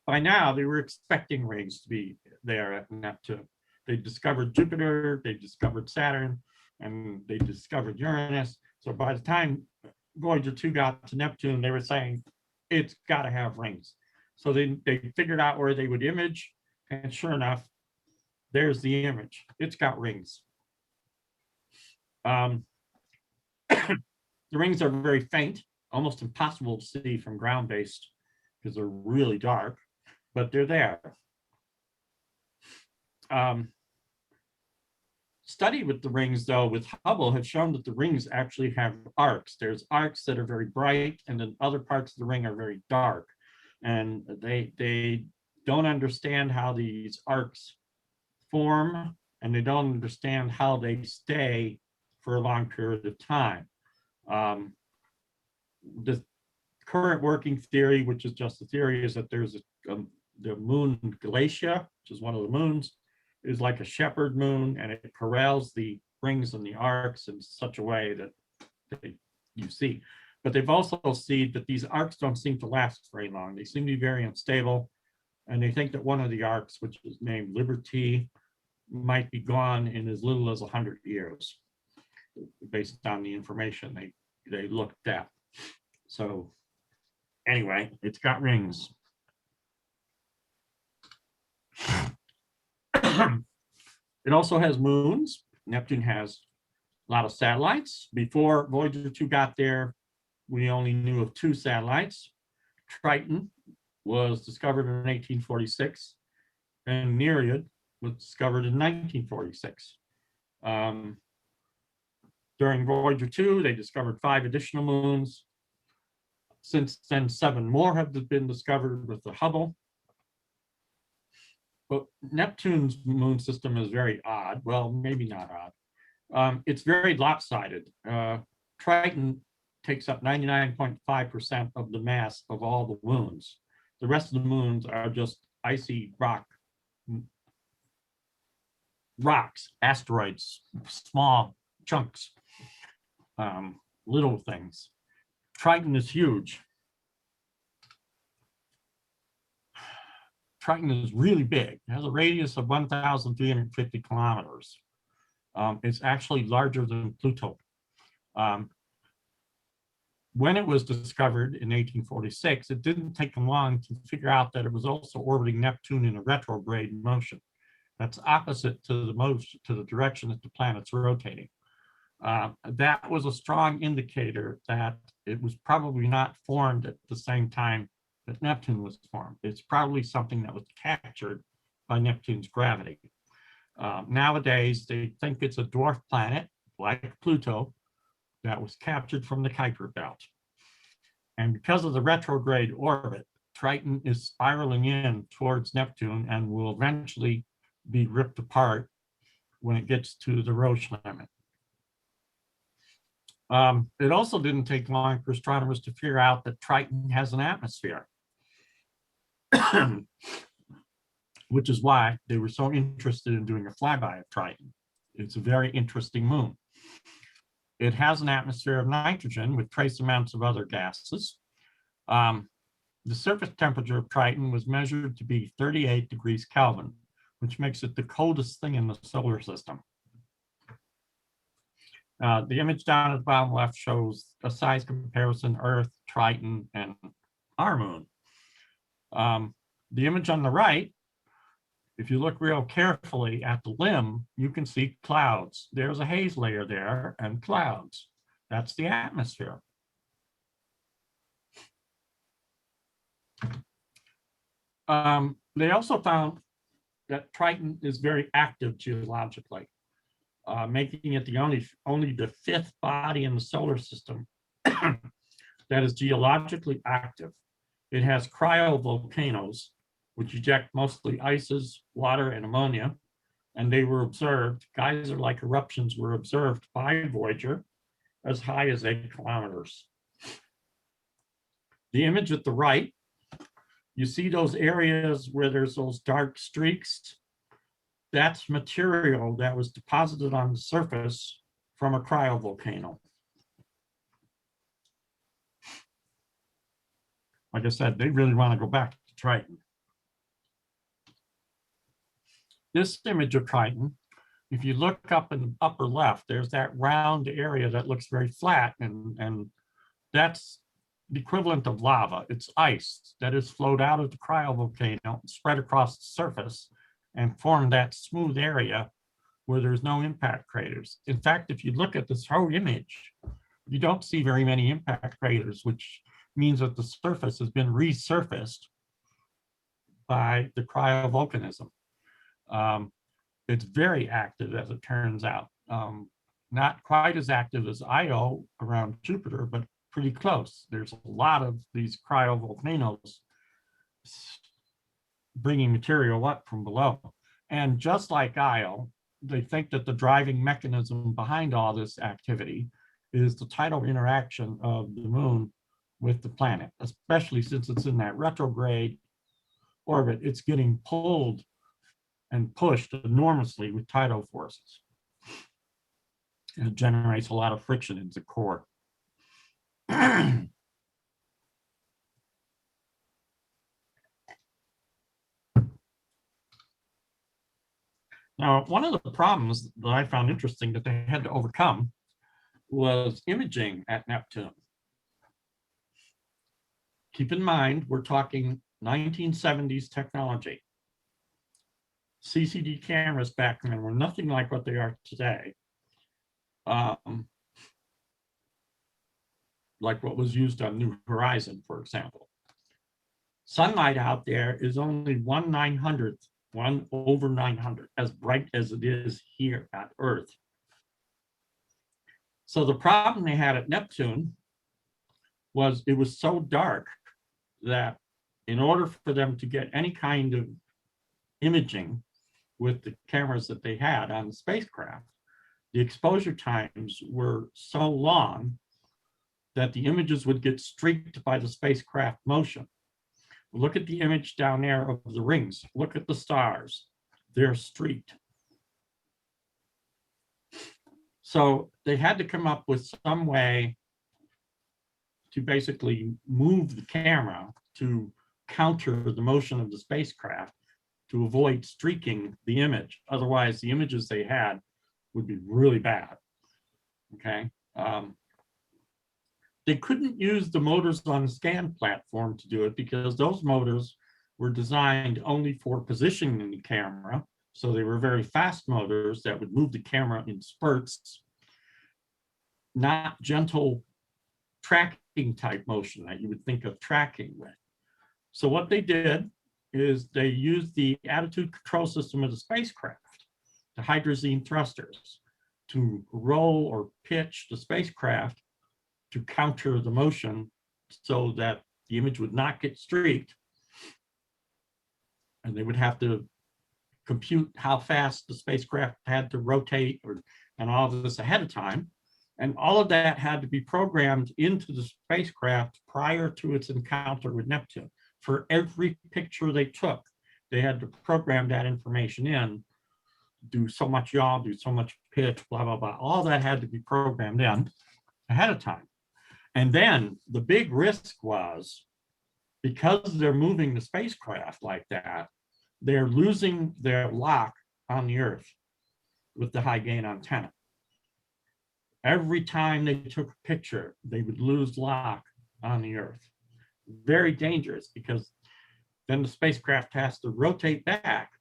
By now, they were expecting rings to be there at Neptune. They discovered Jupiter, they discovered Saturn, and they discovered Uranus. So by the time Voyager 2 got to Neptune, they were saying it's got to have rings. So they figured out where they would image, and sure enough, there's the image. It's got rings. The rings are very faint, almost impossible to see from ground-based because they're really dark, but they're there. Study with the rings, though, with Hubble have shown that the rings actually have arcs. There's arcs that are very bright, and then other parts of the ring are very dark. And they don't understand how these arcs form, and they don't understand how they stay for a long period of time. The current working theory, which is just a theory, is that there's the moon Galatia, which is one of the moons, is like a shepherd moon, and it corrals the rings and the arcs in such a way that you see. But they've also seen that these arcs don't seem to last very long. They seem to be very unstable, and they think that one of the arcs, which is named Liberty, might be gone in as little as 100 years, based on the information they looked at. So anyway, it's got rings. It also has moons. Neptune has a lot of satellites. Before Voyager 2 got there, we only knew of 2 satellites. Triton was discovered in 1846, and Nereid was discovered in 1946. During Voyager 2, they discovered 5 additional moons. Since then, 7 more have been discovered with the Hubble. But Neptune's moon system is very odd. Well, maybe not odd. It's very lopsided. Triton takes up 99.5% of the mass of all the moons. The rest of the moons are just icy rocks, asteroids, small chunks, little things. Triton is huge. Triton is really big. It has a radius of 1,350 kilometers. It's actually larger than Pluto. When it was discovered in 1846, it didn't take them long to figure out that it was also orbiting Neptune in a retrograde motion. That's opposite to the direction that the planet's rotating. That was a strong indicator that it was probably not formed at the same time that Neptune was formed. It's probably something that was captured by Neptune's gravity. Nowadays, they think it's a dwarf planet, like Pluto, that was captured from the Kuiper Belt. And because of the retrograde orbit, Triton is spiraling in towards Neptune and will eventually be ripped apart when it gets to the Roche limit. It also didn't take long for astronomers to figure out that Triton has an atmosphere, which is why they were so interested in doing a flyby of Triton. It's a very interesting moon. It has an atmosphere of nitrogen with trace amounts of other gases. The surface temperature of Triton was measured to be 38 degrees Kelvin, which makes it the coldest thing in the solar system. The image down at the bottom left shows a size comparison, Earth, Triton, and our moon. The image on the right, if you look real carefully at the limb, you can see clouds. There's a haze layer there and clouds. That's the atmosphere. They also found that Triton is very active geologically, making it only the fifth body in the solar system that is geologically active. It has cryovolcanoes, which eject mostly ices, water, and ammonia, and they were observed, geyser-like eruptions were observed by Voyager as high as 8 kilometers. The image at the right, you see those areas where there's those dark streaks? That's material that was deposited on the surface from a cryovolcano. Like I said, they really want to go back to Triton. This image of Triton, if you look up in the upper left, there's that round area that looks very flat, and that's the equivalent of lava. It's ice that has flowed out of the cryovolcano, spread across the surface, and formed that smooth area where there's no impact craters. In fact, if you look at this whole image, you don't see very many impact craters, which means that the surface has been resurfaced by the cryovolcanism. It's very active, as it turns out. Not quite as active as Io around Jupiter, but pretty close. There's a lot of these cryovolcanoes bringing material up from below. And just like Io, they think that the driving mechanism behind all this activity is the tidal interaction of the moon with the planet, especially since it's in that retrograde orbit. It's getting pulled and pushed enormously with tidal forces. And it generates a lot of friction in the core. Now, one of the problems that I found interesting that they had to overcome was imaging at Neptune. Keep in mind, we're talking 1970s technology. CCD cameras back then were nothing like what they are today. Like what was used on New Horizon, for example. Sunlight out there is only 1/900th, 1/900, as bright as it is here at Earth. So the problem they had at Neptune was it was so dark that in order for them to get any kind of imaging with the cameras that they had on the spacecraft, the exposure times were so long that the images would get streaked by the spacecraft motion. Look at the image down there of the rings. Look at the stars. They're streaked. So they had to come up with some way to basically move the camera to counter the motion of the spacecraft to avoid streaking the image. Otherwise, the images they had would be really bad. Okay. They couldn't use the motors on the scan platform to do it because those motors were designed only for positioning the camera. So they were very fast motors that would move the camera in spurts, not gentle tracking type motion that you would think of tracking with. So what they did is they used the attitude control system of the spacecraft, the hydrazine thrusters, to roll or pitch the spacecraft to counter the motion so that the image would not get streaked. And they would have to compute how fast the spacecraft had to rotate and all of this ahead of time. And all of that had to be programmed into the spacecraft prior to its encounter with Neptune. For every picture they took, they had to program that information in, do so much yaw, do so much pitch, blah, blah, blah. All that had to be programmed in ahead of time. And then the big risk was, because they're moving the spacecraft like that, they're losing their lock on the Earth with the high gain antenna. Every time they took a picture, they would lose lock on the Earth. Very dangerous, because then the spacecraft has to rotate back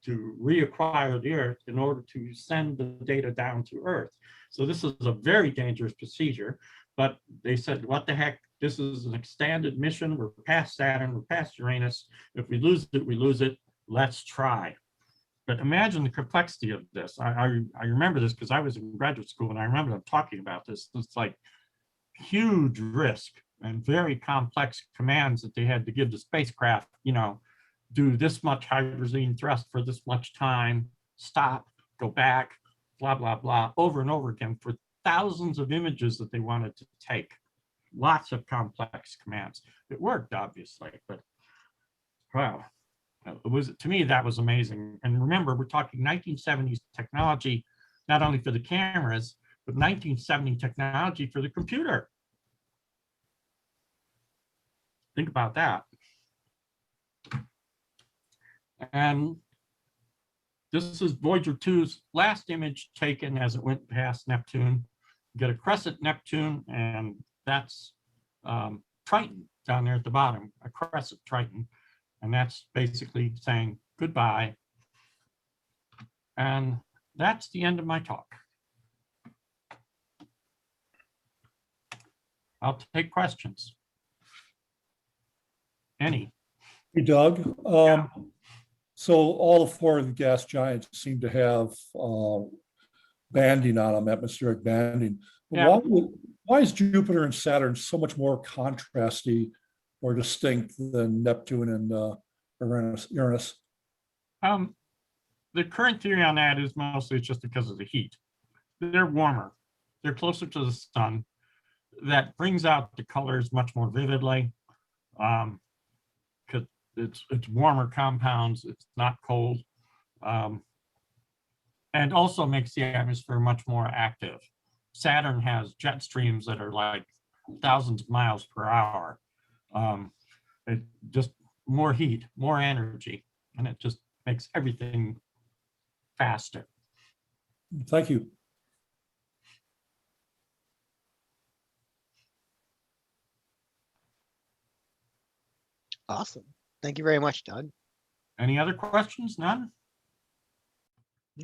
to reacquire the Earth in order to send the data down to Earth. So this is a very dangerous procedure, but they said, what the heck, this is an extended mission. We're past Saturn, we're past Uranus. If we lose it, we lose it. Let's try. But imagine the complexity of this. I remember this because I was in graduate school and I remember them talking about this. It's like huge risk and very complex commands that they had to give the spacecraft, you know, do this much hydrazine thrust for this much time, stop, go back, blah, blah, blah, over and over again for thousands of images that they wanted to take. Lots of complex commands. It worked, obviously, but wow. It was, to me, that was amazing. And remember, we're talking 1970s technology, not only for the cameras, but 1970 technology for the computer. Think about that. And this is Voyager 2's last image taken as it went past Neptune. You get a crescent Neptune, and that's Triton down there at the bottom, a crescent Triton. And that's basically saying goodbye. And that's the end of my talk. I'll take questions. Any? Hey, Doug. So all the four of the gas giants seem to have banding on them, atmospheric banding. Yeah. Why is Jupiter and Saturn so much more contrasty or distinct than Neptune and Uranus? The current theory on that is mostly just because of the heat. They're warmer. They're closer to the sun. That brings out the colors much more vividly. Because it's warmer compounds. It's not cold. And also makes the atmosphere much more active. Saturn has jet streams that are like thousands of miles per hour. It just more heat, more energy, and it just makes everything faster. Thank you. Awesome. Thank you very much, Doug. Any other questions? None?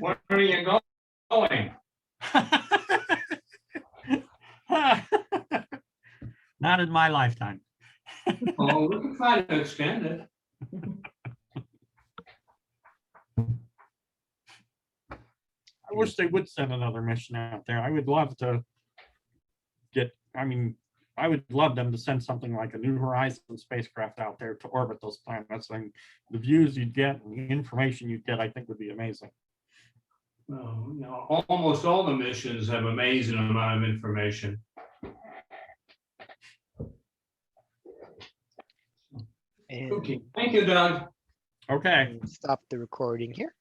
Where are you going? Not in my lifetime. Oh, we can try to extend it. I wish they would send another mission out there. I would love to get, I mean, I would love them to send something like a New Horizons spacecraft out there to orbit those planets, and the views you'd get and the information you'd get, I think, would be amazing. Well, you know, almost all the missions have amazing amount of information. And Okay, thank you, Doug. Okay. stop the recording here.